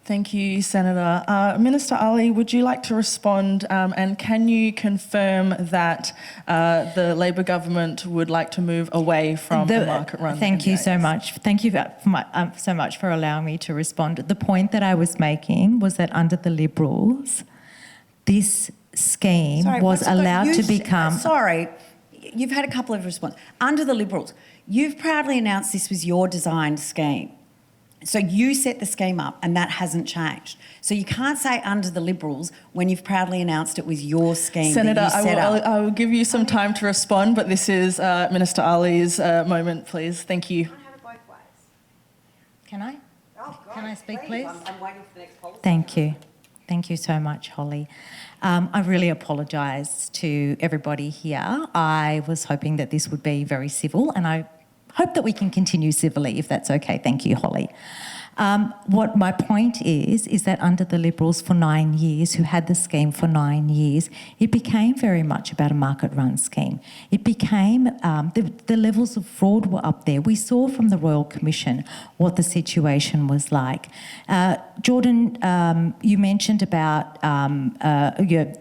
Thank you, Senator. Minister Aly, would you like to respond, and can you confirm that the Labor government would like to move away from the market-run? Thank you so much. Thank you so much for allowing me to respond. The point that I was making was that under the Liberals, this scheme was allowed to become... Sorry, you've had a couple of responses. Under the Liberals, you've proudly announced this was your designed scheme. So you set the scheme up and that hasn't changed. So you can't say under the Liberals when you've proudly announced it was your scheme. Senator, that you set up. I will give you some time to respond, but this is Minister Aly's moment, please. Thank you. Can I have it both ways? Can I? Oh, God, Can I speak, please? I'm waiting for the next policy. Thank you. Thank you so much, Hollie. I really apologise to everybody here. I was hoping that this would be very civil, and I hope that we can continue civilly, if that's okay. Thank you, Hollie. What my point is that under the Liberals for 9 years, who had the scheme for 9 years, it became very much about a market-run scheme. It became, the levels of fraud were up there. We saw from the Royal Commission what the situation was like. Jordon, you mentioned about the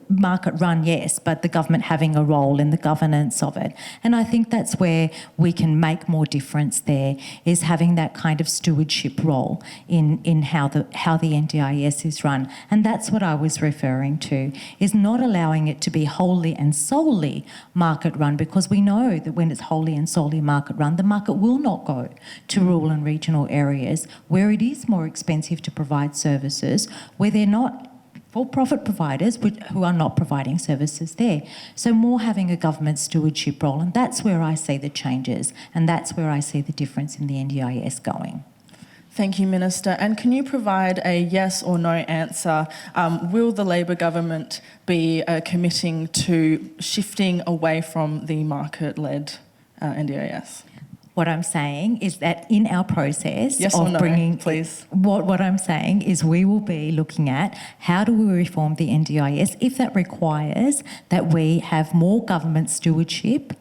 market-run, yes, but the government having a role in the governance of it. And I think that's where we can make more difference there, is having that kind of stewardship role in how the NDIS is run. And that's what I was referring to, is not allowing it to be wholly and solely market run, because we know that when it's wholly and solely market run, the market will not go to rural and regional areas where it is more expensive to provide services, where they're not for-profit providers who are not providing services there. So more having a government stewardship role, and that's where I see the changes, and that's where I see the difference in the NDIS going. Thank you, Minister. And can you provide a yes or no answer? Will the Labor government be committing to shifting away from the market-led NDIS? What I'm saying is that in our process yes of or no, bringing... please. What I'm saying is we will be looking at how do we reform the NDIS if that requires that we have more government stewardship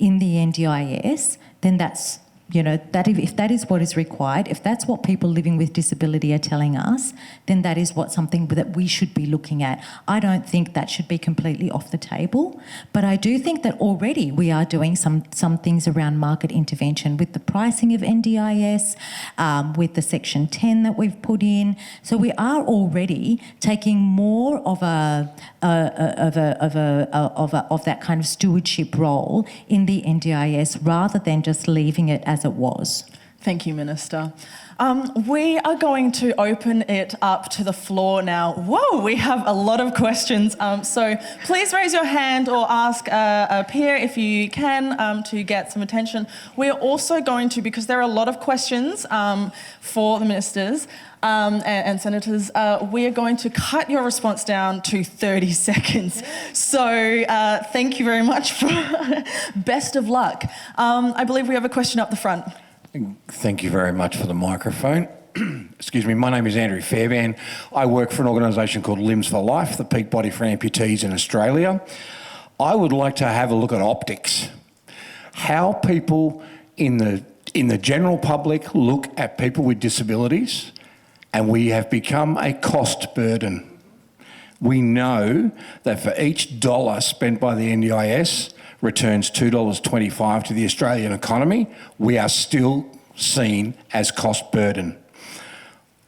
in the NDIS, then that's, that if that is what is required, if that's what people living with disability are telling us, then that is something that we should be looking at. I don't think that should be completely off the table, but I do think that already we are doing some things around market intervention with the pricing of NDIS, with the Section 10 that we've put in. So we are already taking more of that kind of stewardship role in the NDIS rather than just leaving it as it was. Thank you, Minister. We are going to open it up to the floor now. Whoa, we have a lot of questions. So please raise your hand or ask a peer if you can to get some attention. We're also going to, because there are a lot of questions for the ministers and senators, we are going to cut your response down to 30 seconds. So thank you very much. Best of luck. I believe we have a question up the front. Thank you very much for the microphone. Excuse me, my name is Andrew Fairbairn. I work for an organisation called Limbs for Life, the peak body for amputees in Australia. I would like to have a look at optics. How people in the general public look at people with disabilities, and we have become a cost burden. We know that for each dollar spent by the NDIS returns $2.25 to the Australian economy. We are still seen as cost burden.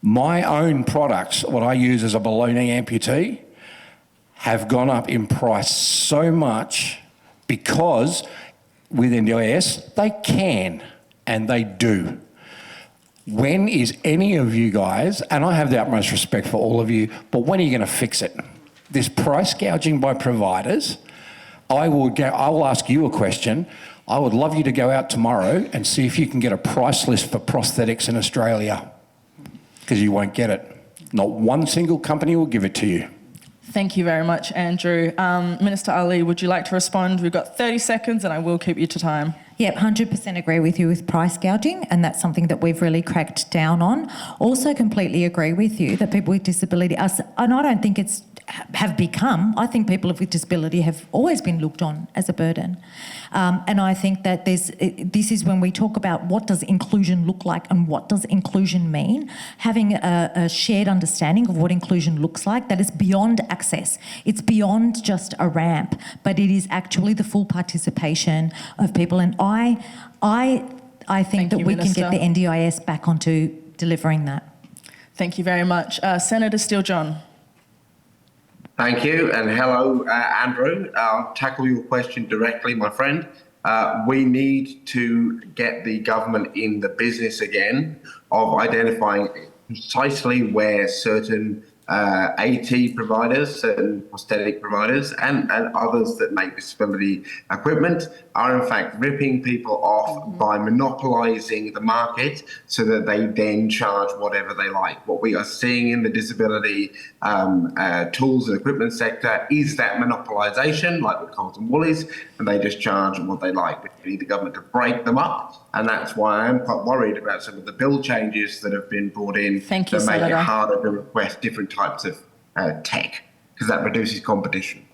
My own products, what I use as a below-knee amputee, have gone up in price so much because with NDIS, they can and they do. When is any of you guys, and I have the utmost respect for all of you, but when are you going to fix it? This price gouging by providers, I will ask you a question. I would love you to go out tomorrow and see if you can get a price list for prosthetics in Australia, because you won't get it. Not one single company will give it to you. Thank you very much, Andrew. Minister Ali, would you like to respond? We've got 30 seconds and I will keep you to time. Yep, 100% agree with you with price gouging, and that's something that we've really cracked down on. Also completely agree with you that people with disability, and I don't think it's have become, I think people with disability have always been looked on as a burden. And I think that this is when we talk about what does inclusion look like and what does inclusion mean, having a shared understanding of what inclusion looks like, that is beyond access. It's beyond just a ramp, but it is actually the full participation of people. And I think that we can get the NDIS back onto delivering that. Thank you very much. Senator Steele-John. Thank you, and hello, Andrew. I'll tackle your question directly, my friend. We need to get the government in the business again of identifying precisely where certain AT providers, certain prosthetic providers, and others that make disability equipment are in fact ripping people off by monopolising the market so that they then charge whatever they like. What we are seeing in the disability tools and equipment sector is that monopolisation, like with Coles and Woolies, and they just charge what they like. We need the government to break them up, and that's why I'm quite worried about some of the bill changes that have been brought in that make it harder to request different types of tech, because that reduces competition.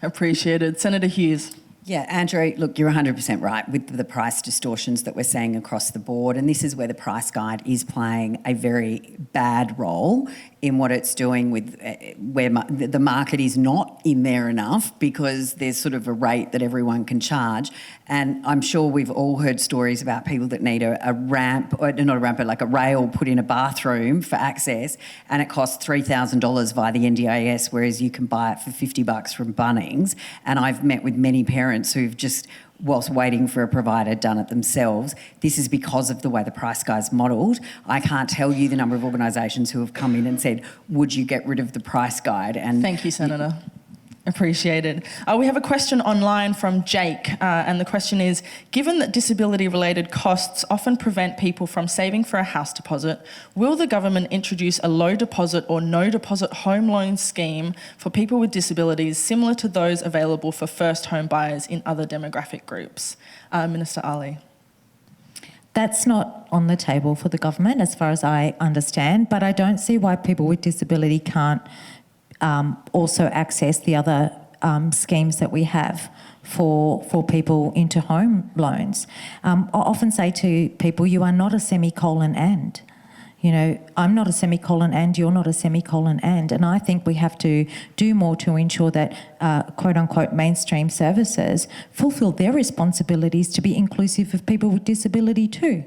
Appreciated. Senator Hughes. Yeah, Andrew, look, you're 100% right with the price distortions that we're seeing across the board, and this is where the price guide is playing a very bad role in what it's doing with where the market is not in there enough, because there's sort of a rate that everyone can charge. And I'm sure we've all heard stories about people that need a ramp, or not a ramp, but like a rail put in a bathroom for access, and it costs $3,000 via the NDIS, whereas you can buy it for $50 from Bunnings. And I've met with many parents who've just, whilst waiting for a provider, done it themselves. This is because of the way the price guide's modelled. I can't tell you the number of organisations who have come in and said, would you get rid of the price guide? And thank you, Senator. Appreciated. We have a question online from Jake, and the question is, given that disability-related costs often prevent people from saving for a house deposit, will the government introduce a low deposit or no deposit home loan scheme for people with disabilities similar to those available for first home buyers in other demographic groups? Minister Ali. That's not on the table for the government as far as I understand, but I don't see why people with disability can't also access the other schemes that we have for people into home loans. I often say to people, you are not a semicolon and. You know, I'm not a semicolon and, you're not a semicolon and I think we have to do more to ensure that quote unquote mainstream services fulfil their responsibilities to be inclusive of people with disability too.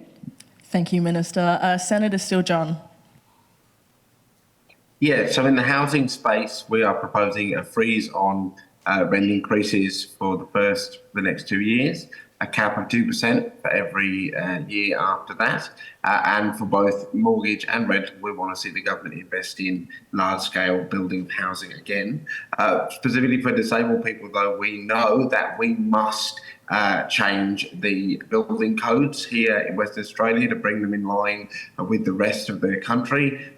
Thank you, Minister. Senator Steele-John. Yeah, so in the housing space, we are proposing a freeze on rent increases for the next 2 years, a cap of 2% for every year after that. And for both mortgage and rental, we want to see the government invest in large-scale building of housing again. Specifically for disabled people, though, we know that we must change the building codes here in Western Australia to bring them in line with the rest of the country,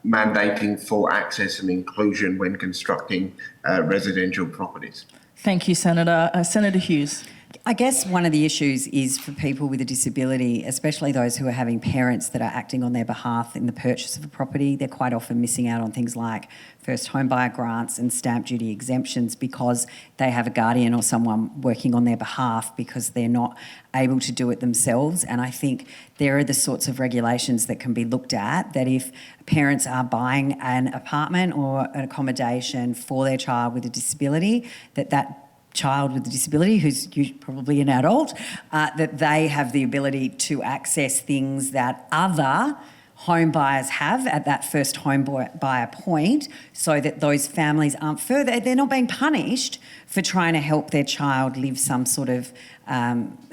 mandating full access and inclusion when constructing residential properties. Thank you, Senator. Senator Hughes. I guess one of the issues is for people with a disability, especially those who are having parents that are acting on their behalf in the purchase of a property, they're quite often missing out on things like first home buyer grants and stamp duty exemptions because they have a guardian or someone working on their behalf because they're not able to do it themselves. And I think there are the sorts of regulations that can be looked at, that if parents are buying an apartment or an accommodation for their child with a disability, that child with a disability, who's probably an adult, that they have the ability to access things that other home buyers have at that first home buyer point, so that those families aren't they're not being punished for trying to help their child live some sort of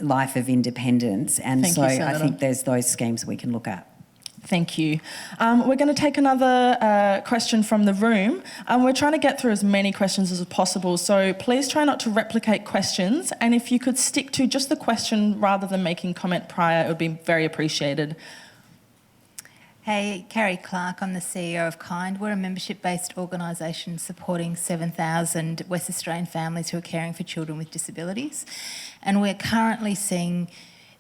life of independence. And Thank so you, I Senator. think there's those schemes we can look at. Thank you. We're going to take another question from the room. We're trying to get through as many questions as possible, so please try not to replicate questions, and if you could stick to just the question rather than making comment prior, it would be very appreciated. Hey, Carrie Clark, I'm the CEO of Kind. We're a membership-based organisation supporting 7,000 West Australian families who are caring for children with disabilities, and we're currently seeing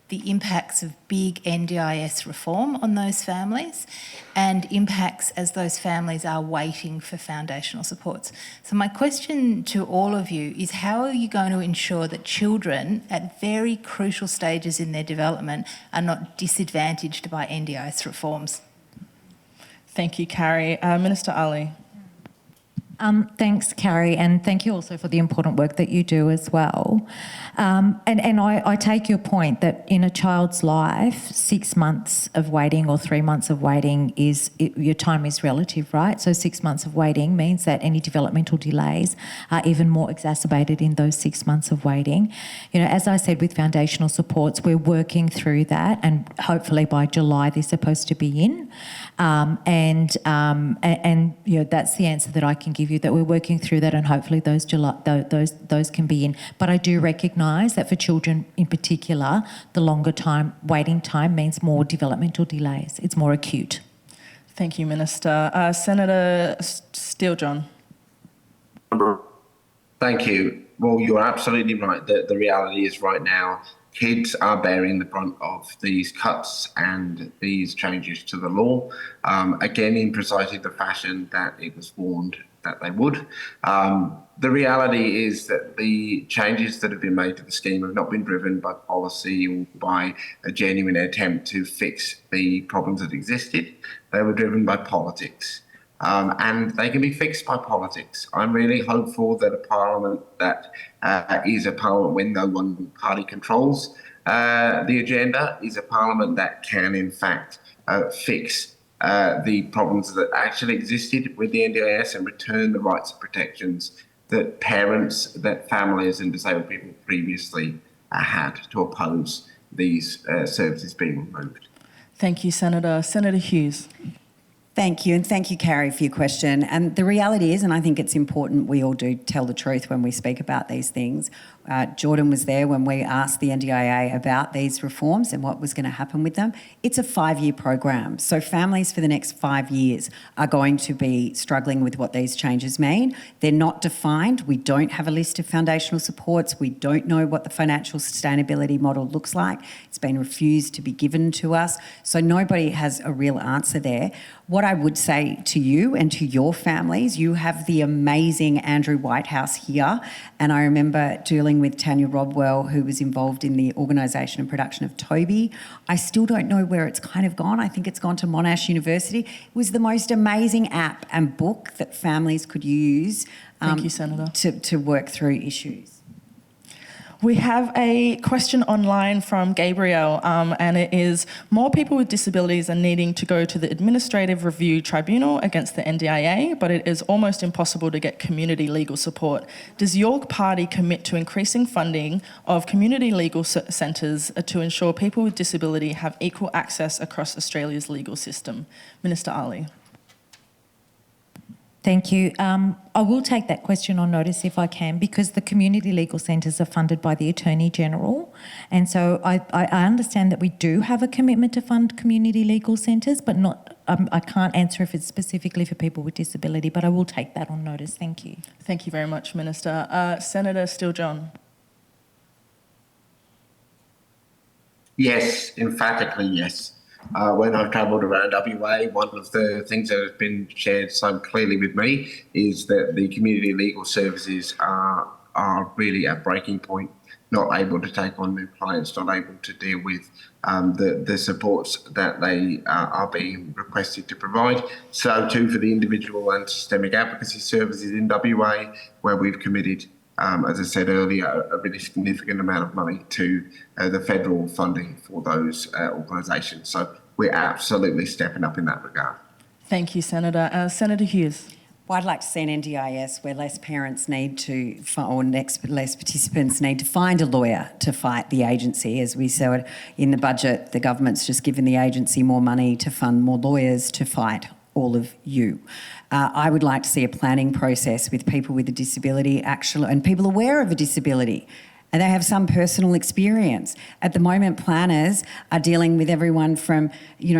the impacts of big NDIS reform on those families and impacts as those families are waiting for foundational supports. So my question to all of you is, how are you going to ensure that children at very crucial stages in their development are not disadvantaged by NDIS reforms? Thank you, Carrie. Minister Ali. Thanks, Carrie, and thank you also for the important work that you do as well. And I take your point that in a child's life, 6 months of waiting or 3 months of waiting your time is relative, right? So 6 months of waiting means that any developmental delays are even more exacerbated in those 6 months of waiting. You know, as I said, with foundational supports, we're working through that, and hopefully by July they're supposed to be in. And you know, that's the answer that I can give you, that we're working through that, and hopefully those can be in. But I do recognise that for children in particular, the longer waiting time means more developmental delays. It's more acute. Thank you, Minister. Senator Steele-John. Thank you. Well, you're absolutely right. The reality is right now, kids are bearing the brunt of these cuts and these changes to the law, again, in precisely the fashion that it was warned that they would. The reality is that the changes that have been made to the scheme have not been driven by policy or by a genuine attempt to fix the problems that existed. They were driven by politics. And they can be fixed by politics. I'm really hopeful that a parliament that is a parliament when no one party controls the agenda is a parliament that can, in fact, fix the problems that actually existed with the NDIS and return the rights and protections that parents, that families and disabled people previously had to oppose these services being removed. Thank you, Senator. Senator Hughes. Thank you, and thank you, Carrie, for your question. And the reality is, and I think it's important we all do tell the truth when we speak about these things. Jordon was there when we asked the NDIA about these reforms and what was going to happen with them. It's a 5-year program, so families for the next 5 years are going to be struggling with what these changes mean. They're not defined. We don't have a list of foundational supports. We don't know what the financial sustainability model looks like. It's been refused to be given to us, so nobody has a real answer there. What I would say to you and to your families, you have the amazing Andrew Whitehouse here, and I remember dealing with Tanya Rodwell, who was involved in the organisation and production of Toby. I still don't know where it's kind of gone. I think it's gone to Monash University. It was the most amazing app and book that families could use Thank you, Senator. to work through issues. We have a question online from Gabriel, and it is, more people with disabilities are needing to go to the Administrative Review Tribunal against the NDIA, but it is almost impossible to get community legal support. Does your party commit to increasing funding of community legal centres to ensure people with disability have equal access across Australia's legal system? Minister Ali. Thank you. I will take that question on notice if I can, because the community legal centres are funded by the Attorney General, and so I understand that we do have a commitment to fund community legal centres, but not. I can't answer if it's specifically for people with disability, but I will take that on notice. Thank you. Thank you very much, Minister. Senator Steele-John. Yes, emphatically yes. When I've travelled around WA, one of the things that has been shared so clearly with me is that the community legal services are really at breaking point, not able to take on new clients, not able to deal with the supports that they are being requested to provide. So too for the individual and systemic advocacy services in WA, where we've committed, as I said earlier, a really significant amount of money to the federal funding for those organisations. So we're absolutely stepping up in that regard. Thank you, Senator. Senator Hughes. Well, I'd like to see an NDIS where less parents need to, or less participants need to find a lawyer to fight the agency. As we saw in the budget, the government's just given the agency more money to fund more lawyers to fight all of you. I would like to see a planning process with people with a disability and people aware of a disability, and they have some personal experience. At the moment, planners are dealing with everyone from,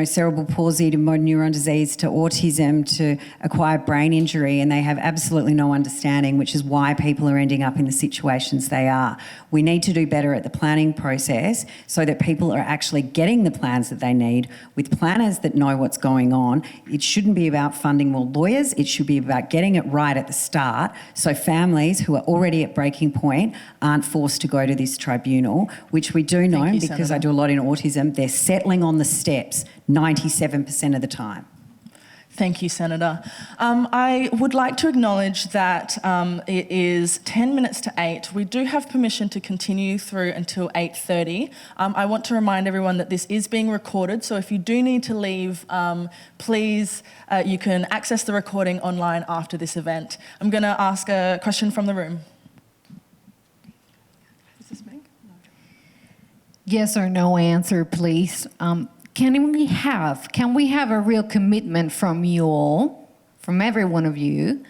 cerebral palsy to motor neuron disease to autism to acquired brain injury, and they have absolutely no understanding, which is why people are ending up in the situations they are. We need to do better at the planning process so that people are actually getting the plans that they need with planners that know what's going on. It shouldn't be about funding more lawyers. It should be about getting it right at the start so families who are already at breaking point aren't forced to go to this tribunal, which we do know because Senator. I do a lot in autism. They're settling on the steps 97% of the time. Thank you, Senator. I would like to acknowledge that it is 10 minutes to 8. We do have permission to continue through until 8:30. I want to remind everyone that this is being recorded, so if you do need to leave, please, you can access the recording online after this event. I'm going to ask a question from the room. Is this me? No. Yes or no answer, please. Can we have a real commitment from you all, from every one of you,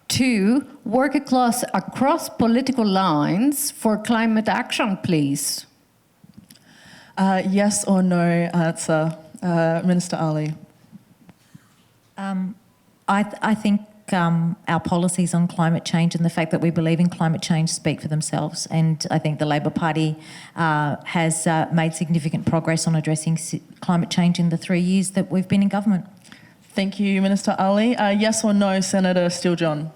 to work across political lines for climate action, please? Yes or no answer. Minister Aly. I think our policies on climate change and the fact that we believe in climate change speak for themselves, and I think the Labor Party has made significant progress on addressing climate change in the 3 years that we've been in government. Thank you, Minister Aly. Yes or no, Senator Steele-John?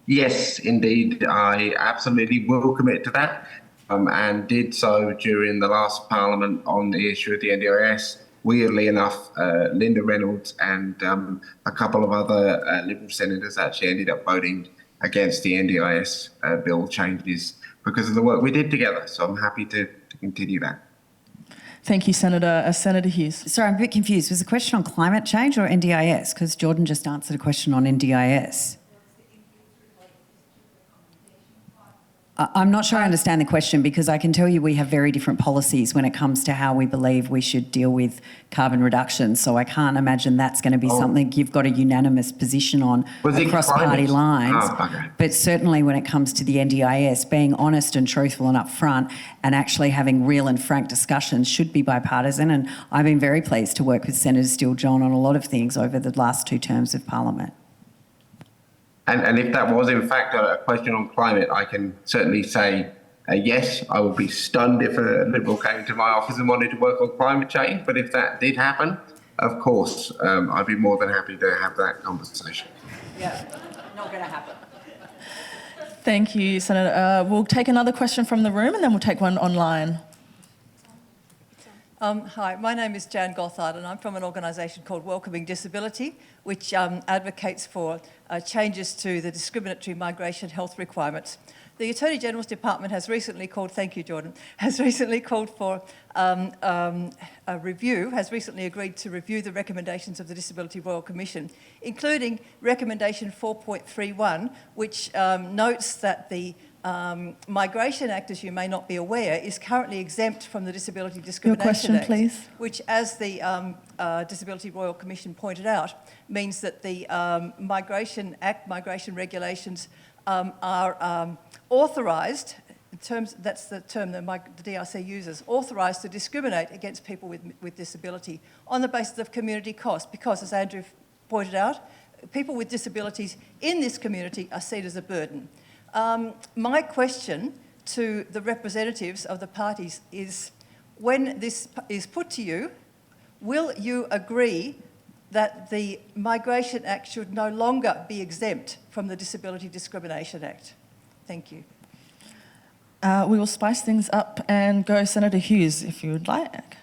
Yes, indeed, I absolutely will commit to that, and did so during the last Parliament on the issue of the NDIS. Weirdly enough, Linda Reynolds and a couple of other Liberal senators actually ended up voting against the NDIS bill changes because of the work we did together. So I'm happy to continue that. Thank you, Senator. Senator Hughes. Sorry, I'm a bit confused. Was the question on climate change or NDIS? Because Jordon just answered a question on NDIS. I'm not sure I understand the question, because I can tell you we have very different policies when it comes to how we believe we should deal with carbon reduction. So I can't imagine that's going to be something you've got a unanimous position on across party lines. Okay. But certainly when it comes to the NDIS, being honest and truthful and upfront and actually having real and frank discussions should be bipartisan. And I've been very pleased to work with Senator Steele-John on a lot of things over the last 2 terms of Parliament. And if that was in fact a question on climate, I can certainly say yes. I would be stunned if a Liberal came into my office and wanted to work on climate change. But if that did happen, of course, I'd be more than happy to have that conversation. Yeah, not going to happen. Thank you, Senator. We'll take another question from the room and then we'll take one online. Hi, my name is Jan Gothard and I'm from an organisation called Welcoming Disability, which advocates for changes to the discriminatory migration health requirements. The Attorney General's Department has recently called, thank you Jordon, has recently called for a review, has recently agreed to review the recommendations of the Disability Royal Commission, including recommendation 4.31, which notes that the Migration Act, as you may not be aware, is currently exempt from the Disability Discrimination Act. Your question, please. Which, as the Disability Royal Commission pointed out, means that the Migration Act, migration regulations are authorised, in terms, that's the term that the DRC uses, authorised to discriminate against people with disability on the basis of community cost, because, as Andrew pointed out, people with disabilities in this community are seen as a burden. My question to the representatives of the parties is, when this is put to you, will you agree that the Migration Act should no longer be exempt from the Disability Discrimination Act? Thank you. We will spice things up and go Senator Hughes, if you would like.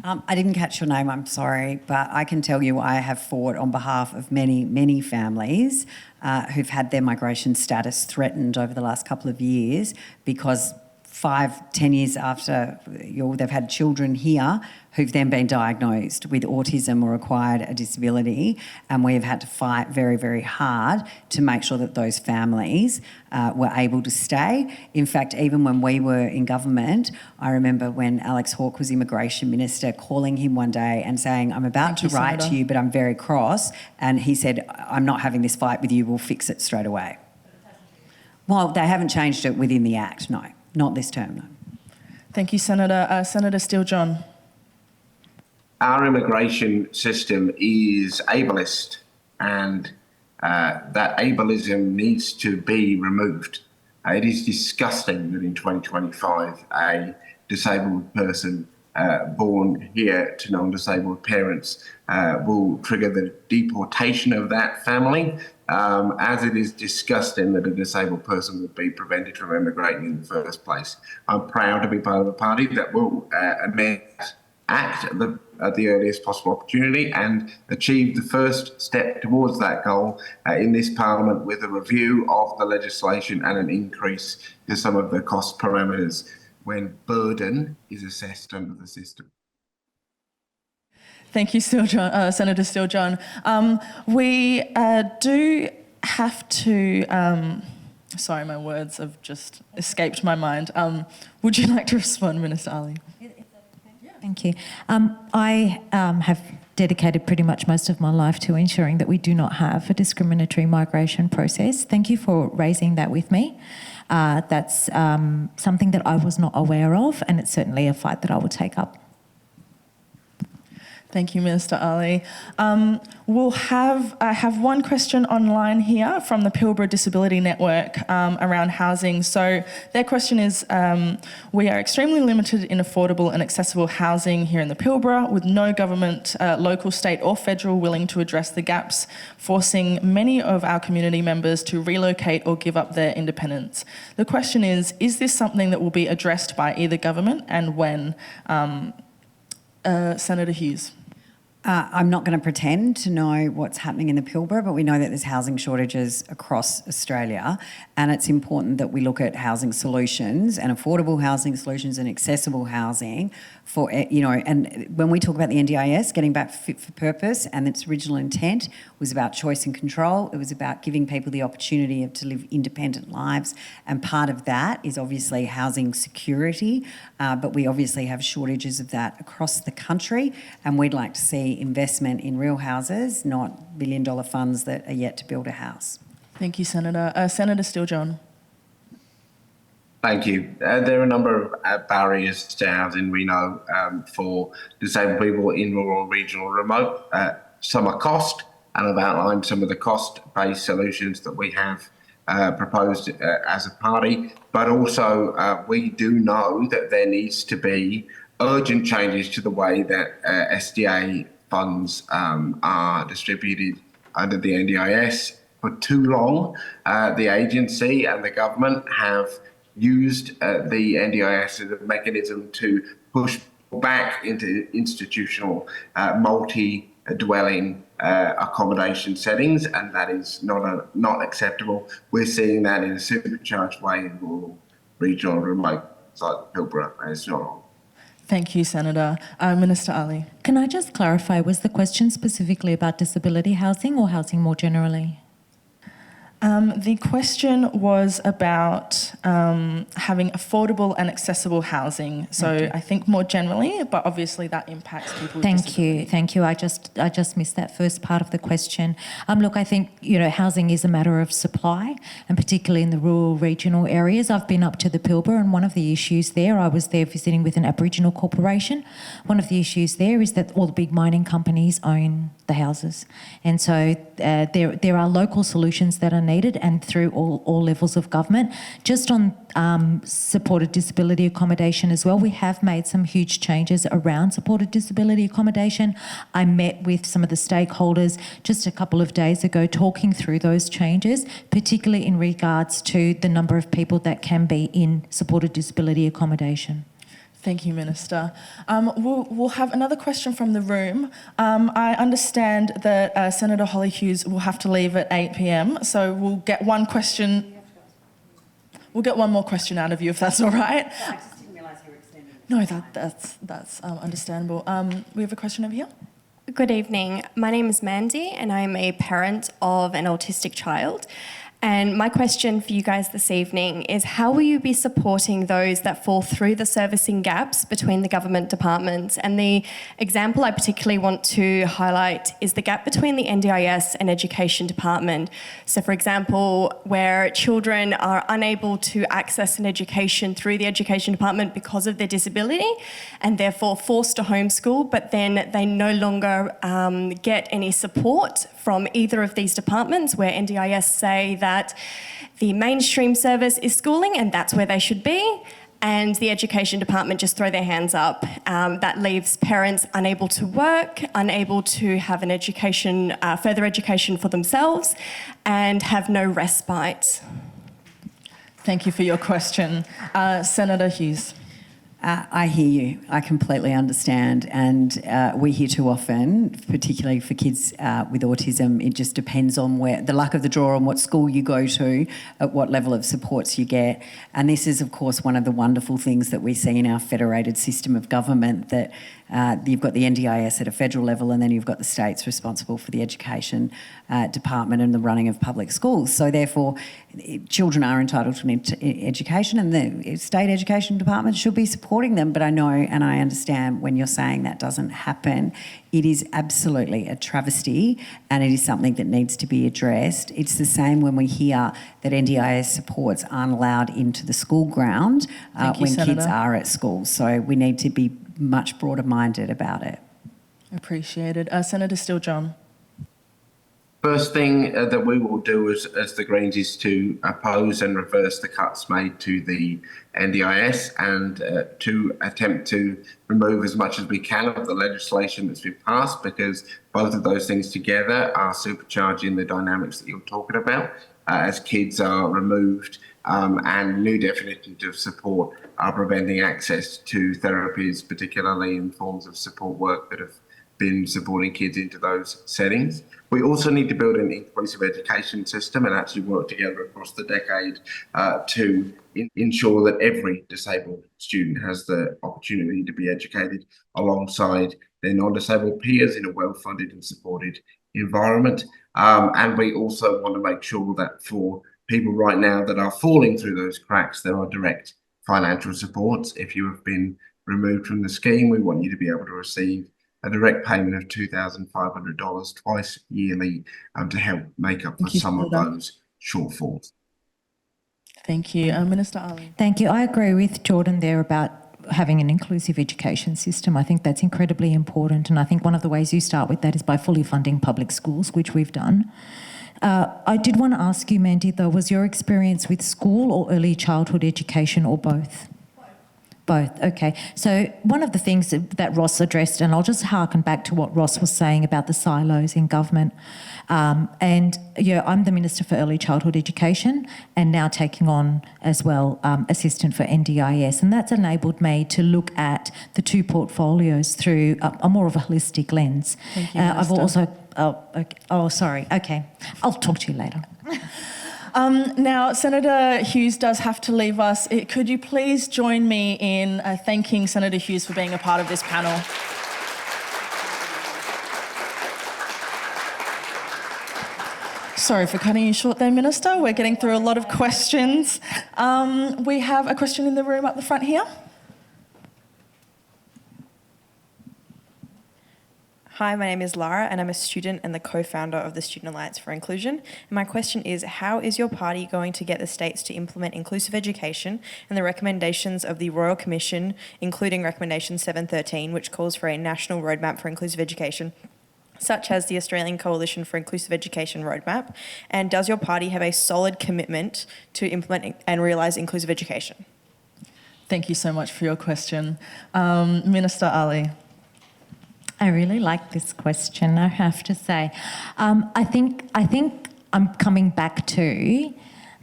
I didn't catch your name, I'm sorry, but I can tell you I have fought on behalf of many, many families who've had their migration status threatened over the last couple of years because 5-10 years after they've had children here who've then been diagnosed with autism or acquired a disability, and we have had to fight very, very hard to make sure that those families were able to stay. In fact, even when we were in government, I remember when Alex Hawke was Immigration Minister, calling him one day and saying, I'm about to write to you, but I'm very cross. And he said, I'm not having this fight with you, we'll fix it straight away. Well, they haven't changed it within the Act, no. Not this term, no. Thank you, Senator. Senator Steele-John. Our immigration system is ableist, and that ableism needs to be removed. It is disgusting that in 2025 a disabled person born here to non-disabled parents will trigger the deportation of that family, as it is disgusting that a disabled person would be prevented from emigrating in the first place. I'm proud to be part of a party that will amend that Act at the earliest possible opportunity and achieve the first step towards that goal in this Parliament with a review of the legislation and an increase to some of the cost parameters when burden is assessed under the system. Thank you, Senator Steele-John. We do have to... sorry, my words have just escaped my mind. Would you like to respond, Minister Aly? Thank you. I have dedicated pretty much most of my life to ensuring that we do not have a discriminatory migration process. Thank you for raising that with me. That's something that I was not aware of, and it's certainly a fight that I will take up. Thank you, Minister Aly. I have one question online here from the Pilbara Disability Network around housing. So their question is, we are extremely limited in affordable and accessible housing here in the Pilbara, with no government, local, state or federal willing to address the gaps, forcing many of our community members to relocate or give up their independence. The question is this something that will be addressed by either government, and when? Senator Hughes. I'm not going to pretend to know what's happening in the Pilbara, but we know that there's housing shortages across Australia, and it's important that we look at housing solutions and affordable housing solutions and accessible housing for, and when we talk about the NDIS, getting back fit for purpose, and its original intent was about choice and control. It was about giving people the opportunity to live independent lives, and part of that is obviously housing security, but we obviously have shortages of that across the country, and we'd like to see investment in real houses, not billion-dollar funds that are yet to build a house. Thank you, Senator. Senator Steele-John. Thank you. There are a number of barriers to housing, we know, for disabled people in rural, regional, remote. Some are cost, and I've outlined some of the cost-based solutions that we have proposed as a party, but also we do know that there needs to be urgent changes to the way that SDA funds are distributed under the NDIS. For too long, the agency and the government have used the NDIS as a mechanism to push back into institutional multi-dwelling accommodation settings, and that is not acceptable. We're seeing that in a supercharged way in rural, regional, and remote like Pilbara, and it's not wrong. Thank you, Senator. Minister Aly. Can I just clarify, was the question specifically about disability housing or housing more generally? The question was about having affordable and accessible housing. So I think more generally, but obviously that impacts people with disability. Thank you. I just missed that first part of the question. Look, I think, housing is a matter of supply, and particularly in the rural regional areas. I've been up to the Pilbara, and one of the issues there, I was there visiting with an Aboriginal corporation. One of the issues there is that all the big mining companies own the houses. And so there are local solutions that are needed and through all levels of government. Just on supported disability accommodation as well, we have made some huge changes around supported disability accommodation. I met with some of the stakeholders just a couple of days ago talking through those changes, particularly in regards to the number of people that can be in supported disability accommodation. Thank you, Minister. We'll have another question from the room. I understand that Senator Hollie Hughes will have to leave at 8 p.m, so we'll get one question. We'll get one more question out of you, if that's all right. I just didn't realise you were extending. No, that's understandable. We have a question over here. Good evening. My name is Mandy and I'm a parent of an autistic child. And my question for you guys this evening is, how will you be supporting those that fall through the servicing gaps between the government departments? And the example I particularly want to highlight is the gap between the NDIS and Education Department. So for example, where children are unable to access an education through the Education Department because of their disability and therefore forced to homeschool, but then they no longer get any support from either of these departments, where NDIS say that the mainstream service is schooling and that's where they should be, and the Education Department just throw their hands up. That leaves parents unable to work, unable to have an education, further education for themselves, and have no respite. Thank you for your question. Senator Hughes. I hear you. I completely understand. And we hear too often, particularly for kids with autism, it just depends on where the luck of the draw, on what school you go to, at what level of supports you get. And this is, of course, one of the wonderful things that we see in our federated system of government, that you've got the NDIS at a federal level, and then you've got the states responsible for the education department and the running of public schools. So therefore, children are entitled to an education, and the state education department should be supporting them. But I know and I understand when you're saying that doesn't happen, it is absolutely a travesty and it is something that needs to be addressed. It's the same when we hear that NDIS supports aren't allowed into the school ground when kids are at school. So we need to be much broader minded about it. Appreciated. Senator Steele-John. First thing that we will do as the Greens is to oppose and reverse the cuts made to the NDIS and to attempt to remove as much as we can of the legislation that's been passed, because both of those things together are supercharging the dynamics that you're talking about as kids are removed and new definitions of support are preventing access to therapies, particularly in forms of support work that have been supporting kids into those settings. We also need to build an inclusive education system and actually work together across the decade to ensure that every disabled student has the opportunity to be educated alongside their non-disabled peers in a well-funded and supported environment. And we also want to make sure that for people right now that are falling through those cracks, there are direct financial supports. If you have been removed from the scheme, we want you to be able to receive a direct payment of $2,500 twice yearly to help make up for some of those shortfalls. Thank you. Minister Aly. Thank you. I agree with Jordon there about having an inclusive education system. I think that's incredibly important, and I think one of the ways you start with that is by fully funding public schools, which we've done. I did want to ask you, Mandy, though, was your experience with school or early childhood education, or both? Both, okay. So one of the things that Ross addressed, and I'll just harken back to what Ross was saying about the silos in government. And yeah, I'm the Minister for Early Childhood Education and now taking on as well Assistant for NDIS, and that's enabled me to look at the two portfolios through a more of a holistic lens. Thank you, I've also, sorry, okay. I'll talk to you later. Now, Senator Hughes does have to leave us. Could you please join me in thanking Senator Hughes for being a part of this panel? Sorry for cutting you short there, Minister. We're getting through a lot of questions. We have a question in the room up the front here. Hi, my name is Lara and I'm a student and the co-founder of the Student Alliance for Inclusion. And my question is, how is your party going to get the states to implement inclusive education and the recommendations of the Royal Commission, including recommendation 713, which calls for a national roadmap for inclusive education, such as the Australian Coalition for Inclusive Education Roadmap? And does your party have a solid commitment to implement and realise inclusive education? Thank you so much for your question. Minister Aly. I really like this question, I have to say. I think I'm coming back to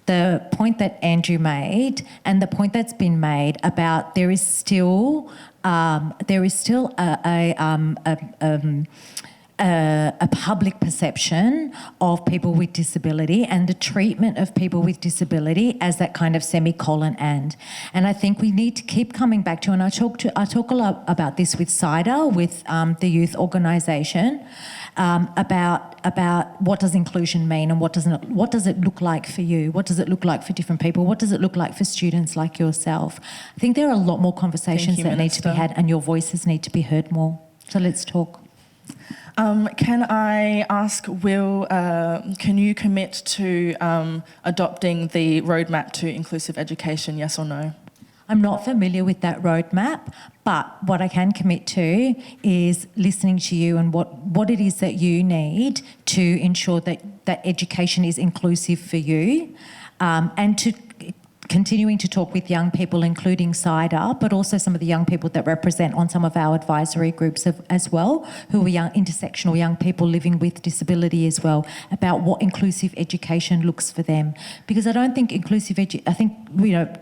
the point that Andrew made and the point that's been made about there is still a public perception of people with disability and the treatment of people with disability as that kind of semicolon and I think we need to keep coming back to, and I talk a lot about this with CIDA, with the youth organisation, about what does inclusion mean and what does it look like for you? What does it look like for different people? What does it look like for students like yourself? I think there are a lot more conversations that need to be had, and your voices need to be heard more. So let's talk. Can I ask, Will, can you commit to adopting the roadmap to inclusive education, yes or no? I'm not familiar with that roadmap, but what I can commit to is listening to you and what it is that you need to ensure that education is inclusive for you, and to continuing to talk with young people, including CIDA, but also some of the young people that represent on some of our advisory groups as well, who are intersectional young people living with disability as well, about what inclusive education looks for them. Because I don't think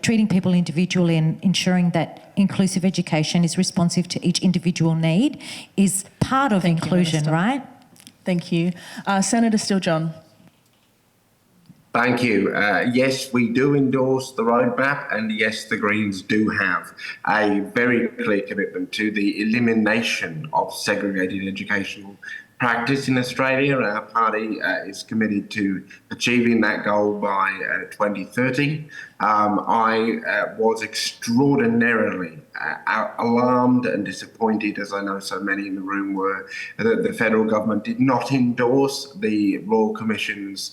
treating people individually and ensuring that inclusive education is responsive to each individual need is part of inclusion, right? Thank you. Senator Steele-John. Thank you. Yes, we do endorse the roadmap, and yes, the Greens do have a very clear commitment to the elimination of segregated educational practice in Australia. Our party is committed to achieving that goal by 2030. I was extraordinarily alarmed and disappointed, as I know so many in the room were, that the federal government did not endorse the Royal Commission's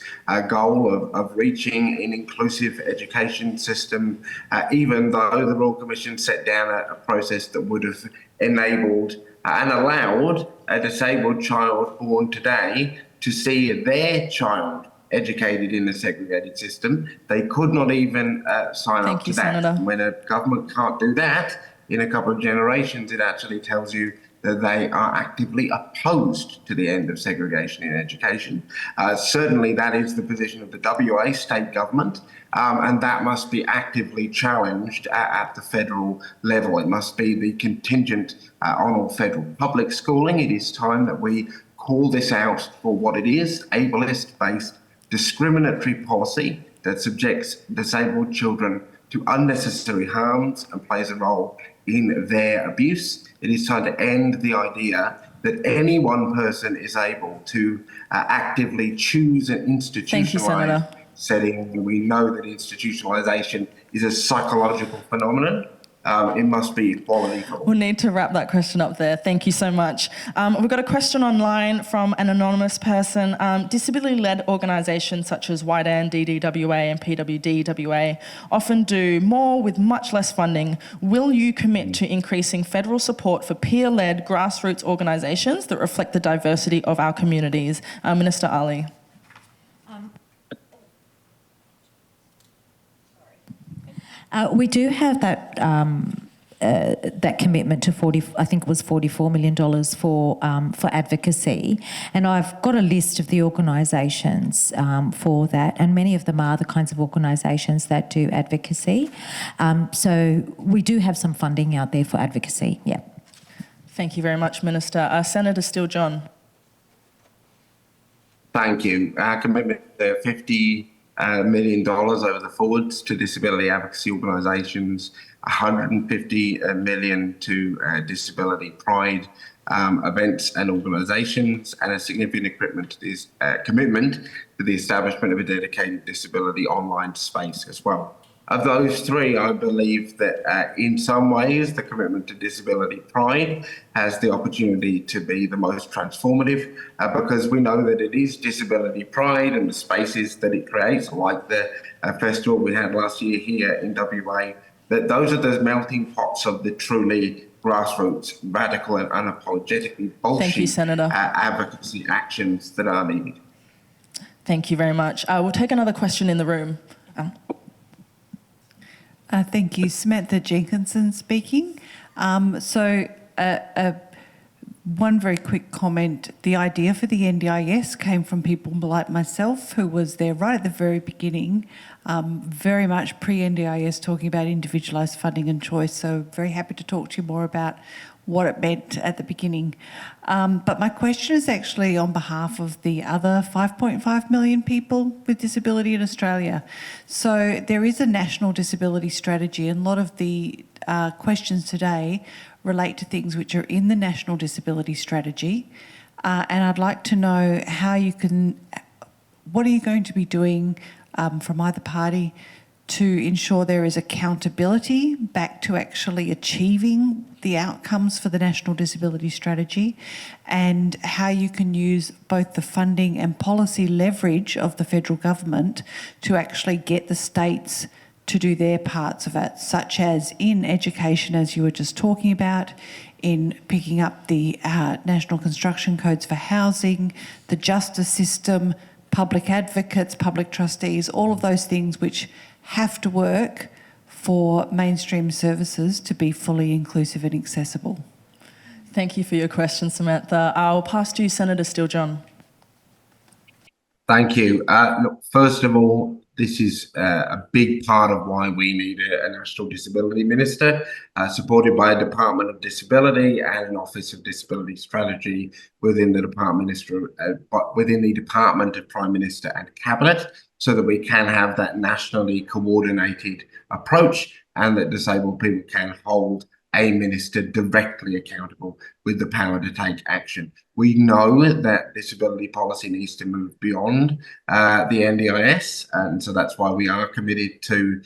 goal of reaching an inclusive education system, even though the Royal Commission set down a process that would have enabled and allowed a disabled child born today to see their child educated in a segregated system. They could not even sign up to that. Senator. When a government can't do that, in a couple of generations, it actually tells you that they are actively opposed to the end of segregation in education. Certainly that is the position of the WA state government, and that must be actively challenged at the federal level. It must be the contingent on all federal public schooling. It is time that we call this out for what it is, ableist-based discriminatory policy that subjects disabled children to unnecessary harms and plays a role in their abuse. It is time to end the idea that any one person is able to actively choose an institutionalised setting. We know that institutionalisation is a psychological phenomenon. It must be equality for all. We'll need to wrap that question up there. Thank you so much. We've got a question online from an anonymous person. Disability-led organisations such as YDAN, DDWA and PWdWA often do more with much less funding. Will you commit to increasing federal support for peer-led grassroots organisations that reflect the diversity of our communities? Minister Aly. We do have that that commitment to $44 million for advocacy, and I've got a list of the organisations for that, and many of them are the kinds of organisations that do advocacy. So we do have some funding out there for advocacy. Yeah. Thank you very much, Minister. Senator Steele-John. Thank you. Our commitment to $50 million over the forwards to disability advocacy organisations, $150 million to disability pride events and organisations, and a significant commitment to the establishment of a dedicated disability online space as well. Of those three, I believe that in some ways the commitment to disability pride has the opportunity to be the most transformative, because we know that it is disability pride and the spaces that it creates, like the festival we had last year here in WA, that those are the melting pots of the truly grassroots, radical and unapologetically bullshit Thank you, Senator. Advocacy actions that are needed. Thank you very much. We'll take another question in the room. Thank you. Samantha Jenkinson speaking. One very quick comment. The idea for the NDIS came from people like myself, who was there right at the very beginning, very much pre-NDIS, talking about individualised funding and choice. So very happy to talk to you more about what it meant at the beginning. But my question is actually on behalf of the other 5.5 million people with disability in Australia. So there is a national disability strategy, and a lot of the questions today relate to things which are in the National Disability Strategy. And I'd like to know what are you going to be doing from either party to ensure there is accountability back to actually achieving the outcomes for the National Disability Strategy, and how you can use both the funding and policy leverage of the federal government to actually get the states to do their parts of it, such as in education, as you were just talking about, in picking up the national construction codes for housing, the justice system, public advocates, public trustees, all of those things which have to work for mainstream services to be fully inclusive and accessible. Thank you for your question, Samantha. I'll pass to you, Senator Steele-John. Thank you. Look, first of all, this is a big part of why we need a National Disability Minister, supported by a Department of Disability and an Office of Disability Strategy within the Department of Prime Minister and Cabinet, so that we can have that nationally coordinated approach and that disabled people can hold a minister directly accountable with the power to take action. We know that disability policy needs to move beyond the NDIS, and so that's why we are committed to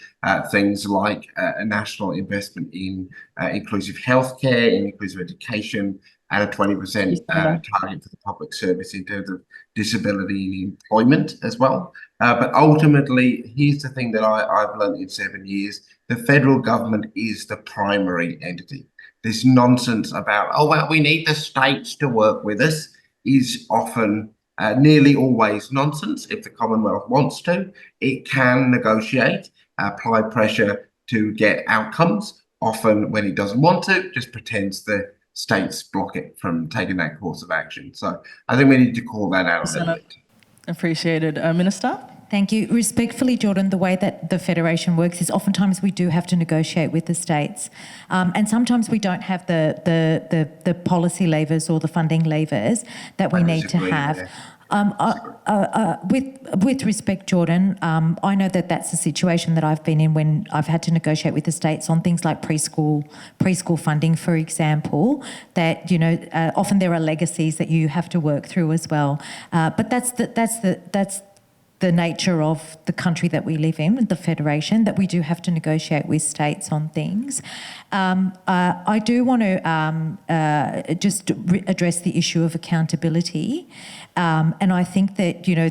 things like a national investment in inclusive healthcare, in inclusive education, and a 20% target for the public service in terms of disability and employment as well. But ultimately, here's the thing that I've learned in 7 years: the federal government is the primary entity. This nonsense about, oh, well, we need the states to work with us is often nearly always nonsense. If the Commonwealth wants to, it can negotiate, apply pressure to get outcomes. Often when it doesn't want to, just pretends the states block it from taking that course of action. So I think we need to call that out a little bit. Appreciated. Minister? Thank you. Respectfully, Jordon, the way that the Federation works is oftentimes we do have to negotiate with the states, and sometimes we don't have the policy levers or the funding levers that we need to have. Yeah. With respect, Jordon, I know that that's the situation that I've been in when I've had to negotiate with the states on things like preschool funding, for example, that, you know, often there are legacies that you have to work through as well. But that's the nature of the country that we live in, the Federation, that we do have to negotiate with states on things. I do want to just address the issue of accountability, and I think that, you know,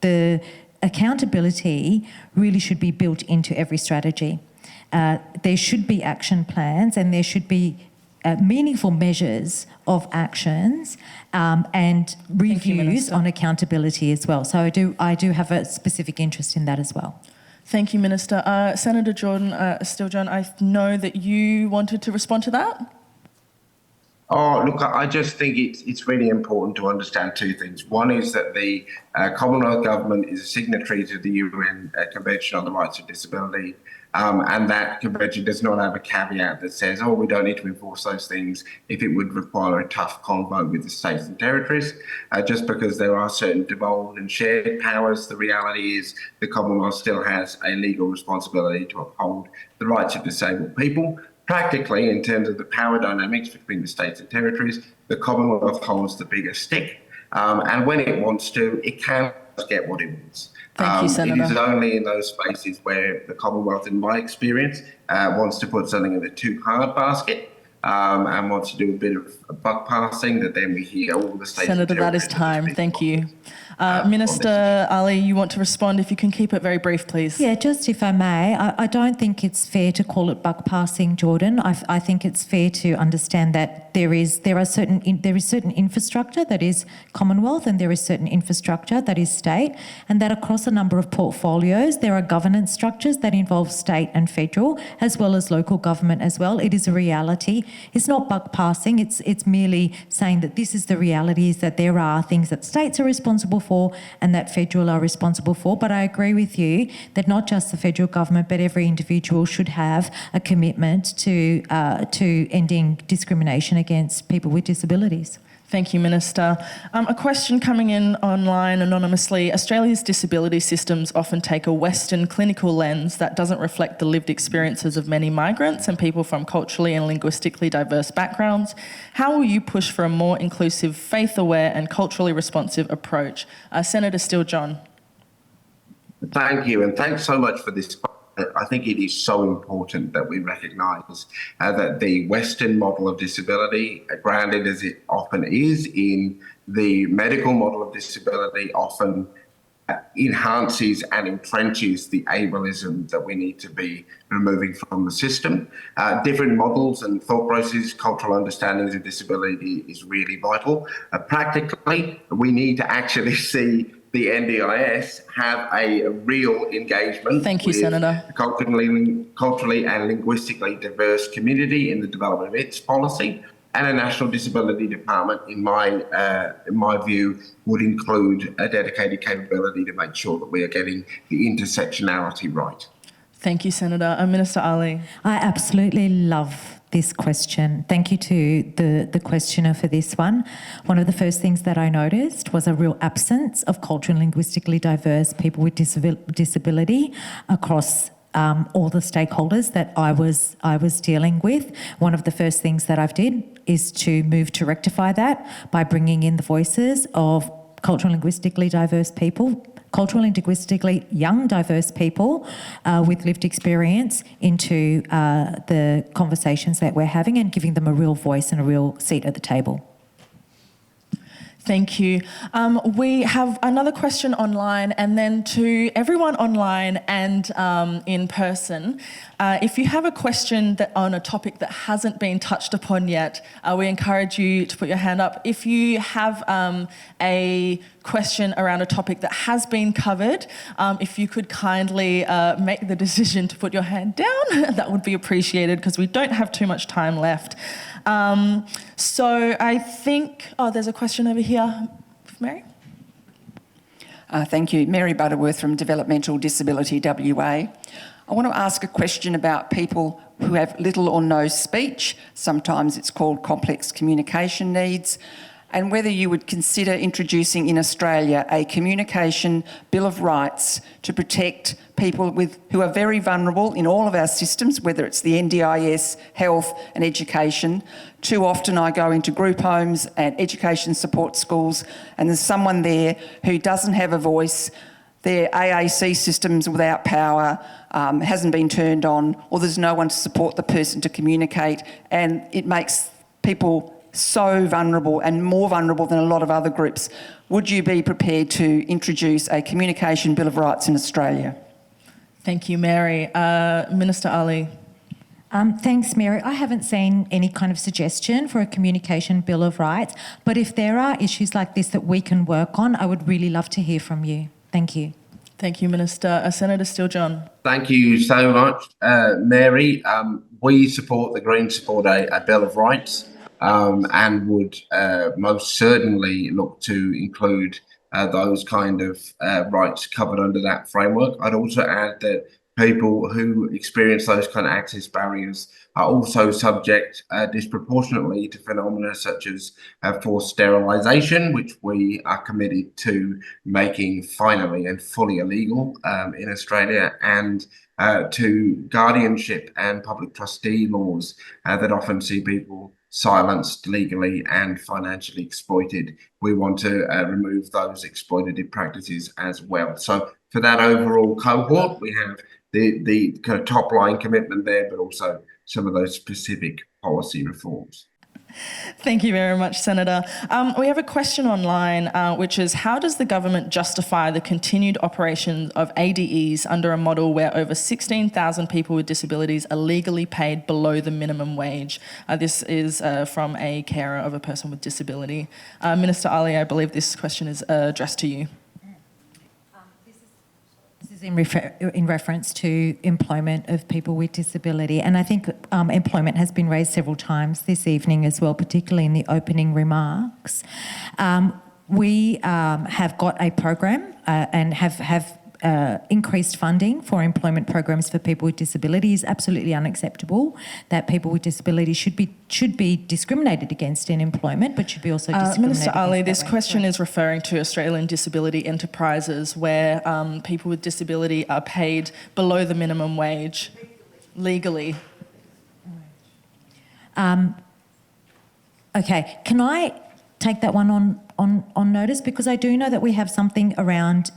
the accountability really should be built into every strategy. There should be action plans, and there should be meaningful measures of actions and reviews on accountability as well. So I do have a specific interest in that as well. Thank you, Minister. Senator Jordon Steele-John, I know that you wanted to respond to that. Oh, look, I just think it's really important to understand two things. One is that the Commonwealth Government is a signatory to the UN Convention on the Rights of Disability, and that convention does not have a caveat that says, oh, we don't need to enforce those things if it would require a tough convo with the states and territories. Just because there are certain devolved and shared powers, the reality is the Commonwealth still has a legal responsibility to uphold the rights of disabled people. Practically, in terms of the power dynamics between the states and territories, the Commonwealth holds the bigger stick. And when it wants to, it can get what it wants. Thank you, Senator. It is only in those spaces where the Commonwealth, in my experience, wants to put something in the too hard basket, and wants to do a bit of buck passing, that then we hear all the states. Senator, that is time. Thank you. Minister Ali, you want to respond? If you can keep it very brief, please. Yeah, just if I may, I don't think it's fair to call it buck passing, Jordan. I think it's fair to understand that there is certain infrastructure that is Commonwealth and there is certain infrastructure that is state, and that across a number of portfolios there are governance structures that involve state and federal as well as local government as well. It is a reality. It's not buck passing. It's merely saying that this is the reality, is that there are things that states are responsible for and that federal are responsible for. But I agree with you that not just the federal government but every individual should have a commitment to ending discrimination against people with disabilities. Thank you, Minister. A question coming in online anonymously. Australia's disability systems often take a Western clinical lens that doesn't reflect the lived experiences of many migrants and people from culturally and linguistically diverse backgrounds. How will you push for a more inclusive, faith-aware and culturally responsive approach? Senator Steele-John. Thank you, and thanks so much for this. I think it is so important that we recognise that the Western model of disability, grounded as it often is in the medical model of disability, often enhances and entrenches the ableism that we need to be removing from the system. Different models and thought processes, cultural understandings of disability is really vital. Practically, we need to actually see the NDIS have a real engagement. Thank you, Senator. Culturally and linguistically diverse community in the development of its policy, and a National Disability Department, in my view, would include a dedicated capability to make sure that we are getting the intersectionality right. Thank you, Senator. Minister Ali. I absolutely love this question. Thank you to the questioner for this one. One of the first things that I noticed was a real absence of culturally and linguistically diverse people with disability across all the stakeholders that I was dealing with. One of the first things that I've did is to move to rectify that by bringing in the voices of culturally and linguistically diverse people, culturally and linguistically young, diverse people with lived experience into the conversations that we're having and giving them a real voice and a real seat at the table. Thank you. We have another question online, and then to everyone online and in person, if you have a question on a topic that hasn't been touched upon yet, we encourage you to put your hand up. If you have a question around a topic that has been covered, if you could kindly make the decision to put your hand down, that would be appreciated because we don't have too much time left. So I think, there's a question over here. Mary? Thank you. Mary Butterworth from Developmental Disability WA. I want to ask a question about people who have little or no speech. Sometimes it's called complex communication needs. And whether you would consider introducing in Australia a communication bill of rights to protect people who are very vulnerable in all of our systems, whether it's the NDIS, health and education. Too often I go into group homes and education support schools and there's someone there who doesn't have a voice. Their AAC system's without power, hasn't been turned on, or there's no one to support the person to communicate, and it makes people so vulnerable and more vulnerable than a lot of other groups. Would you be prepared to introduce a communication bill of rights in Australia? Thank you, Mary. Minister Ali. Thanks, Mary. I haven't seen any kind of suggestion for a communication bill of rights, but if there are issues like this that we can work on, I would really love to hear from you. Thank you. Thank you, Minister. Senator Steele-John. Thank you so much, Mary. We support, the Greens support a Bill of Rights and would most certainly look to include those kind of rights covered under that framework. I'd also add that people who experience those kind of access barriers are also subject disproportionately to phenomena such as forced sterilisation, which we are committed to making finally and fully illegal in Australia, and to guardianship and public trustee laws that often see people silenced legally and financially exploited. We want to remove those exploitative practices as well. So for that overall cohort, we have the kind of top line commitment there, but also some of those specific policy reforms. Thank you very much, Senator. We have a question online, which is, how does the government justify the continued operation of ADEs under a model where over 16,000 people with disabilities are legally paid below the minimum wage? This is from a carer of a person with disability. Minister Ali, I believe this question is addressed to you. This is in reference to employment of people with disability, and I think employment has been raised several times this evening as well, particularly in the opening remarks. We have got a program and have increased funding for employment programs for people with disabilities. Absolutely unacceptable that people with disabilities should be discriminated against in employment, but should be also discriminated Minister Ali, against this that way. question is referring to Australian disability enterprises where people with disability are paid below the minimum wage legally. Okay, can I take that one on notice, because I do know that we have something around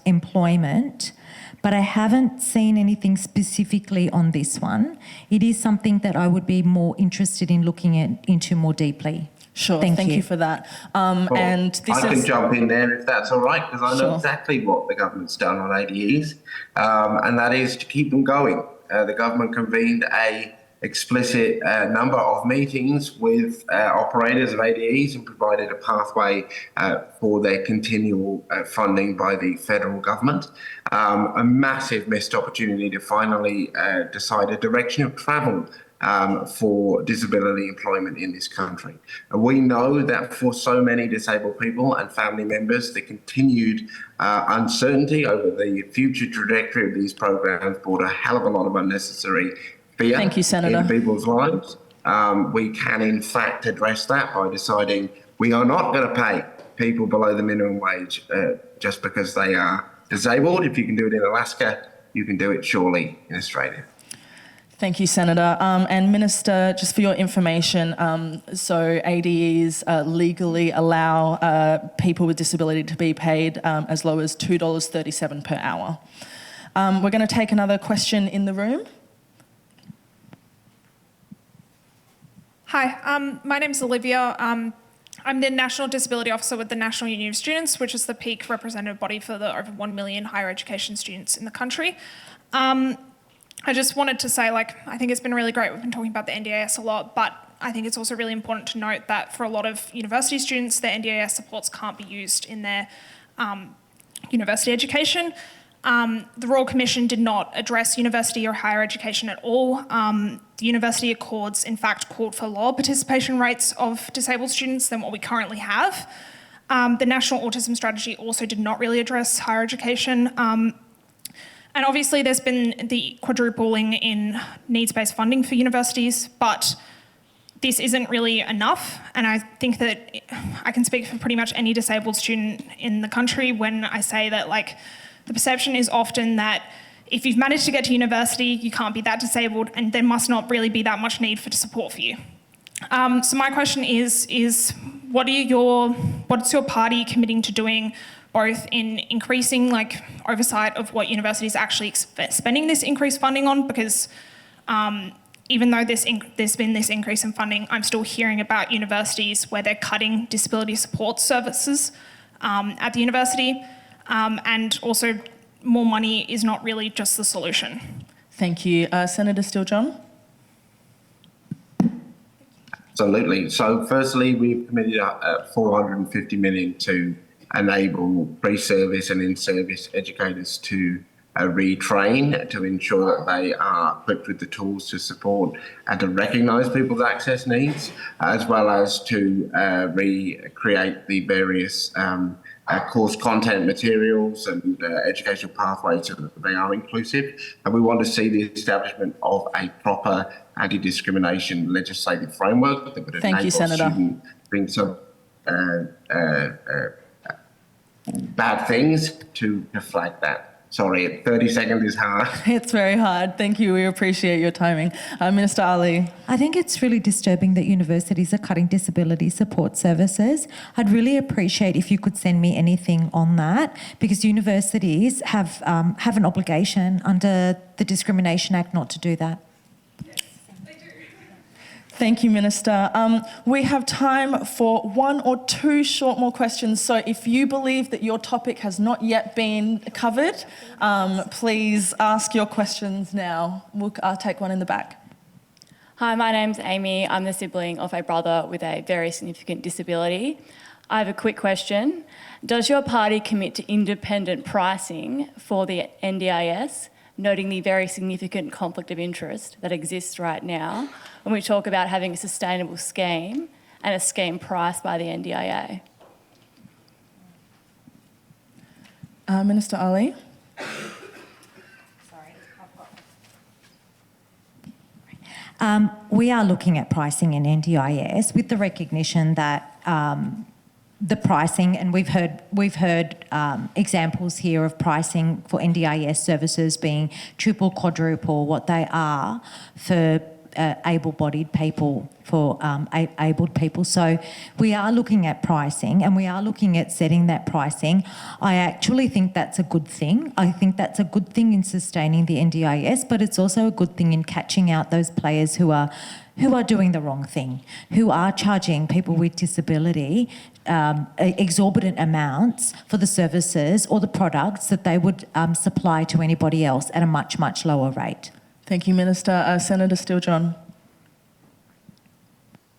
employment, but I haven't seen anything specifically on this one. It is something that I would be more interested in looking into more deeply. Sure, thank you for that. And this I can jump in there if that's all right, because I know exactly what the government's done on ADEs, and that is to keep them going. The government convened a explicit number of meetings with operators of ADEs and provided a pathway for their continual funding by the federal government. A massive missed opportunity to finally decide a direction of travel for disability employment in this country. And we know that for so many disabled people and family members, the continued uncertainty over the future trajectory of these programs brought a hell of a lot of unnecessary fear Thank you, Senator. in people's lives. We can in fact address that by deciding we are not going to pay people below the minimum wage just because they are disabled. If you can do it in Alaska, you can do it surely in Australia. Thank you, Senator. And Minister, just for your information, so ADEs legally allow people with disability to be paid as low as $2.37 per hour. We're going to take another question in the room. Hi, my name's Olivia. I'm the National Disability Officer with the National Union of Students, which is the peak representative body for the over 1 million higher education students in the country. I just wanted to say, I think it's been really great. We've been talking about the NDIS a lot, but I think it's also really important to note that for a lot of university students, their NDIS supports can't be used in their university education. The Royal Commission did not address university or higher education at all. The University Accords, in fact, called for lower participation rates of disabled students than what we currently have. The National Autism Strategy also did not really address higher education. And obviously there's been the quadrupling in needs-based funding for universities, but this isn't really enough. And I think that I can speak for pretty much any disabled student in the country when I say that, the perception is often that if you've managed to get to university, you can't be that disabled and there must not really be that much need for support for you. So my question is what's your party committing to doing, both in increasing oversight of what universities are actually spending this increased funding on? Because even though there's been this increase in funding, I'm still hearing about universities where they're cutting disability support services at the university. And also, more money is not really just the solution. Thank you. Senator Steele-John? Absolutely. So firstly, we've committed $450 million to enable pre-service and in-service educators to retrain to ensure that they are equipped with the tools to support and to recognise people's access needs, as well as to recreate the various course content materials and educational pathways so that they are inclusive. And we want to see the establishment of a proper anti-discrimination legislative framework that would enable students doing some bad things to flag that. Sorry, 30 seconds is hard. It's very hard. Thank you. We appreciate your timing. Minister Ali. I think it's really disturbing that universities are cutting disability support services. I'd really appreciate if you could send me anything on that, because universities have an obligation under the Discrimination Act not to do that. Thank you, Minister. We have time for 1 or 2 short more questions. So if you believe that your topic has not yet been covered, please ask your questions now. I'll take one in the back. Hi, my name's Amy. I'm the sibling of a brother with a very significant disability. I have a quick question. Does your party commit to independent pricing for the NDIS, noting the very significant conflict of interest that exists right now when we talk about having a sustainable scheme and a scheme priced by the NDIA? Minister Hollie. We are looking at pricing in NDIS with the recognition that the pricing, and we've heard examples here of pricing for NDIS services being triple, quadruple what they are for able-bodied people, for abled people. So we are looking at pricing, and we are looking at setting that pricing. I actually think that's a good thing. I think that's a good thing in sustaining the NDIS, but it's also a good thing in catching out those players who are doing the wrong thing, who are charging people with disability exorbitant amounts for the services or the products that they would supply to anybody else at a much, much lower rate. Thank you, Minister. Senator Steele-John.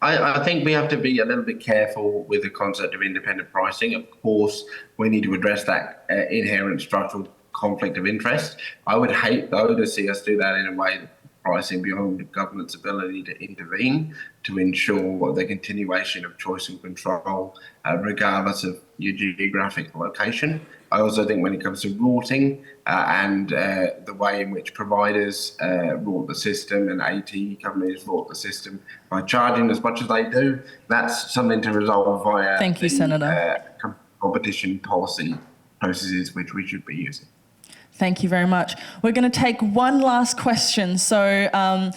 I think we have to be a little bit careful with the concept of independent pricing. Of course, we need to address that inherent structural conflict of interest. I would hate, though, to see us do that in a way that pricing beyond the government's ability to intervene to ensure the continuation of choice and control, regardless of your geographic location. I also think when it comes to routing and the way in which providers route the system and AT companies route the system by charging as much as they do, that's something to resolve via Thank you, Senator. Competition policy processes which we should be using. Thank you very much. We're going to take one last question. So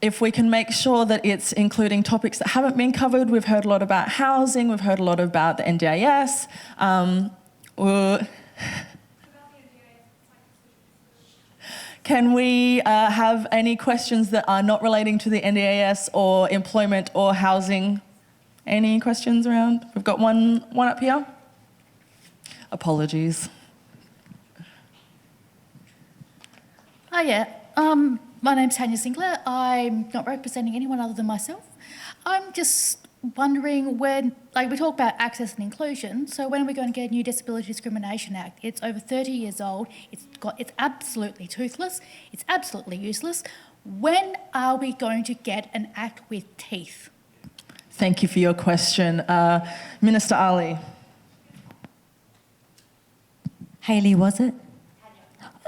if we can make sure that it's including topics that haven't been covered. We've heard a lot about housing. We've heard a lot about the NDIS. Can we have any questions that are not relating to the NDIS or employment or housing? Any questions around? We've got one up here. Apologies. Oh yeah, my name's Tanya Sinclair. I'm not representing anyone other than myself. I'm just wondering when, like we talk about access and inclusion, so when are we going to get a new Disability Discrimination Act? It's over 30 years old, it's absolutely toothless, it's absolutely useless. When are we going to get an act with teeth? Thank you for your question. Minister Aly. Hayley, was it?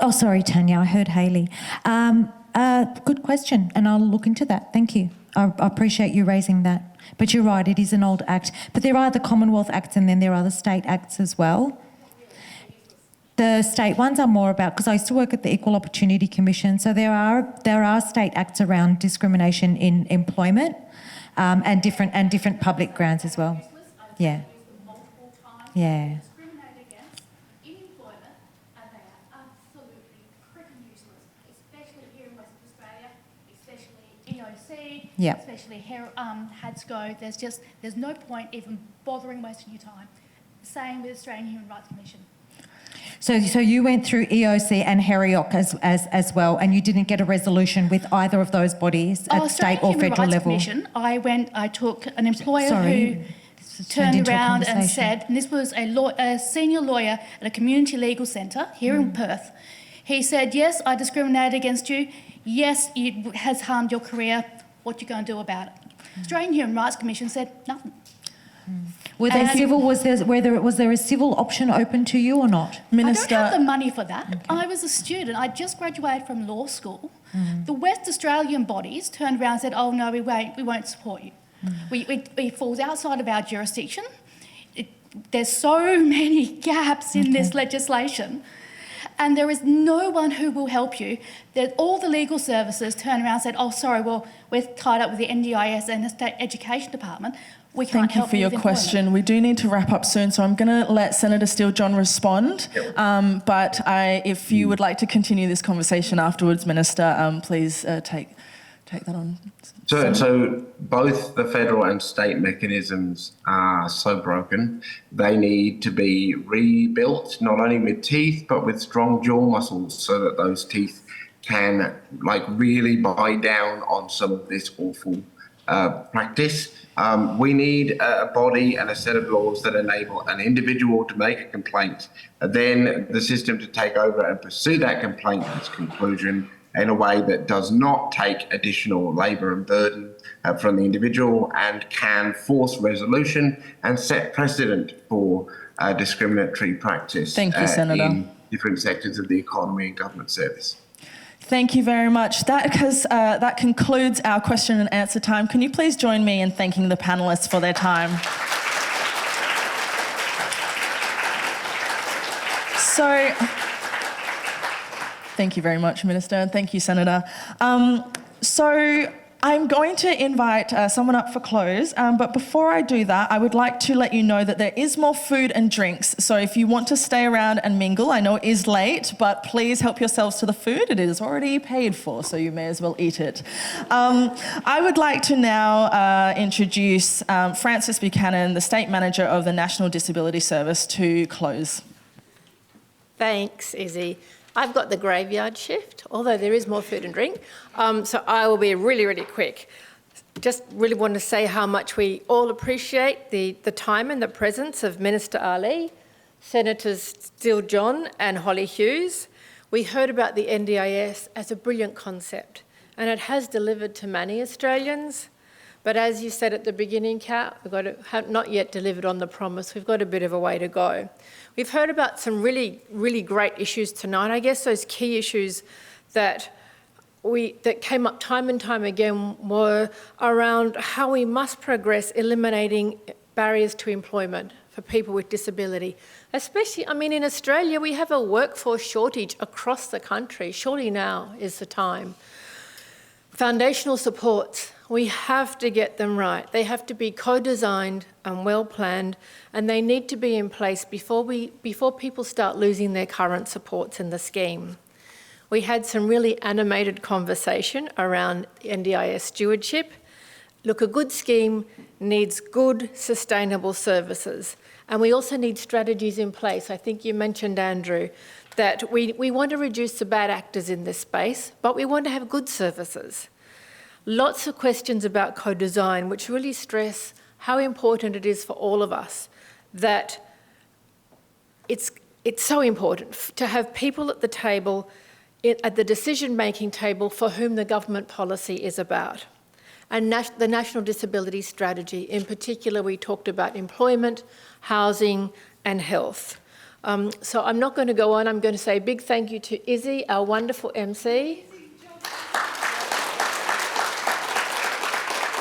Oh, sorry, Tanya, I heard Hayley. Good question, and I'll look into that. Thank you. I appreciate you raising that. But you're right, it is an old act. But there are the Commonwealth Acts and then there are the state acts as well. The state ones are more about, because I used to work at the Equal Opportunity Commission, so there are state acts around discrimination in employment and different public grounds as well. Yeah. Yeah. Yep. Especially here, HADSCO, there's no point even bothering wasting your time. Same with Australian Human Rights Commission. So you went through EOC and HERIOC as well, and you didn't get a resolution with either of those bodies at state or federal level? Commission, I took an employer who turned around and said, and this was a senior lawyer at a community legal centre here in Perth. He said, yes, I discriminated against you. Yes, it has harmed your career. What you going to do about it? Australian Human Rights Commission said nothing. Was there a civil option open to you or not? Minister, I don't have the money for that. Okay. I was a student. I just graduated from law school. The West Australian bodies turned around and said, oh no, we won't support you. It falls outside of our jurisdiction. There's so many gaps in this legislation. And there is no one who will help you. All the legal services turned around and said, oh, sorry, well, we're tied up with the NDIS and the State Education Department. We can't help you. Thank you for your question. We do need to wrap up soon, so I'm going to let Senator Steele-John respond. But if you would like to continue this conversation afterwards, Minister, please take that on. So both the federal and state mechanisms are so broken. They need to be rebuilt, not only with teeth, but with strong jaw muscles so that those teeth can really bite down on some of this awful practice. We need a body and a set of laws that enable an individual to make a complaint, then the system to take over and pursue that complaint to its conclusion in a way that does not take additional labour and burden from the individual and can force resolution and set precedent for discriminatory practice. Thank you, Senator. In different sectors of the economy and government service. Thank you very much. That concludes our question and answer time. Can you please join me in thanking the panellists for their time? So, thank you very much, Minister, and thank you, Senator. So I'm going to invite someone up for close, but before I do that, I would like to let you know that there is more food and drinks, so if you want to stay around and mingle, I know it is late, but please help yourselves to the food. It is already paid for, so you may as well eat it. I would like to now introduce Frances Buchanan, the State Manager of the National Disability Service, to close. Thanks, Izzy. I've got the graveyard shift, although there is more food and drink, so I will be really, really quick. Just really want to say how much we all appreciate the time and the presence of Minister Aly, Senators Steele-John and Hollie Hughes. We heard about the NDIS as a brilliant concept, and it has delivered to many Australians. But as you said at the beginning, Kat, have not yet delivered on the promise. We've got a bit of a way to go. We've heard about some really, really great issues tonight. I guess those key issues that came up time and time again were around how we must progress eliminating barriers to employment for people with disability. Especially, I mean, in Australia, we have a workforce shortage across the country. Surely now is the time. Foundational supports, we have to get them right. They have to be co-designed and well-planned, and they need to be in place before people start losing their current supports in the scheme. We had some really animated conversation around NDIS stewardship. Look, a good scheme needs good, sustainable services, and we also need strategies in place. I think you mentioned, Andrew, that we want to reduce the bad actors in this space, but we want to have good services. Lots of questions about co-design, which really stress how important it is for all of us, that it's so important to have people at the table, at the decision-making table for whom the government policy is about. And the National Disability Strategy, in particular, we talked about employment, housing and health. So I'm not going to go on. I'm going to say a big thank you to Izzy, our wonderful MC.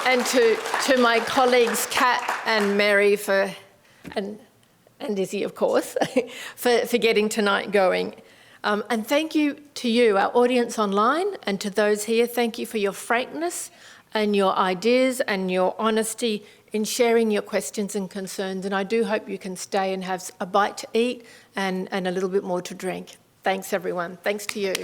And to my colleagues, Kat and Mary, and Izzy, of course, for getting tonight going. And thank you to you, our audience online, and to those here. Thank you for your frankness and your ideas and your honesty in sharing your questions and concerns. And I do hope you can stay and have a bite to eat and a little bit more to drink. Thanks, everyone. Thanks to you.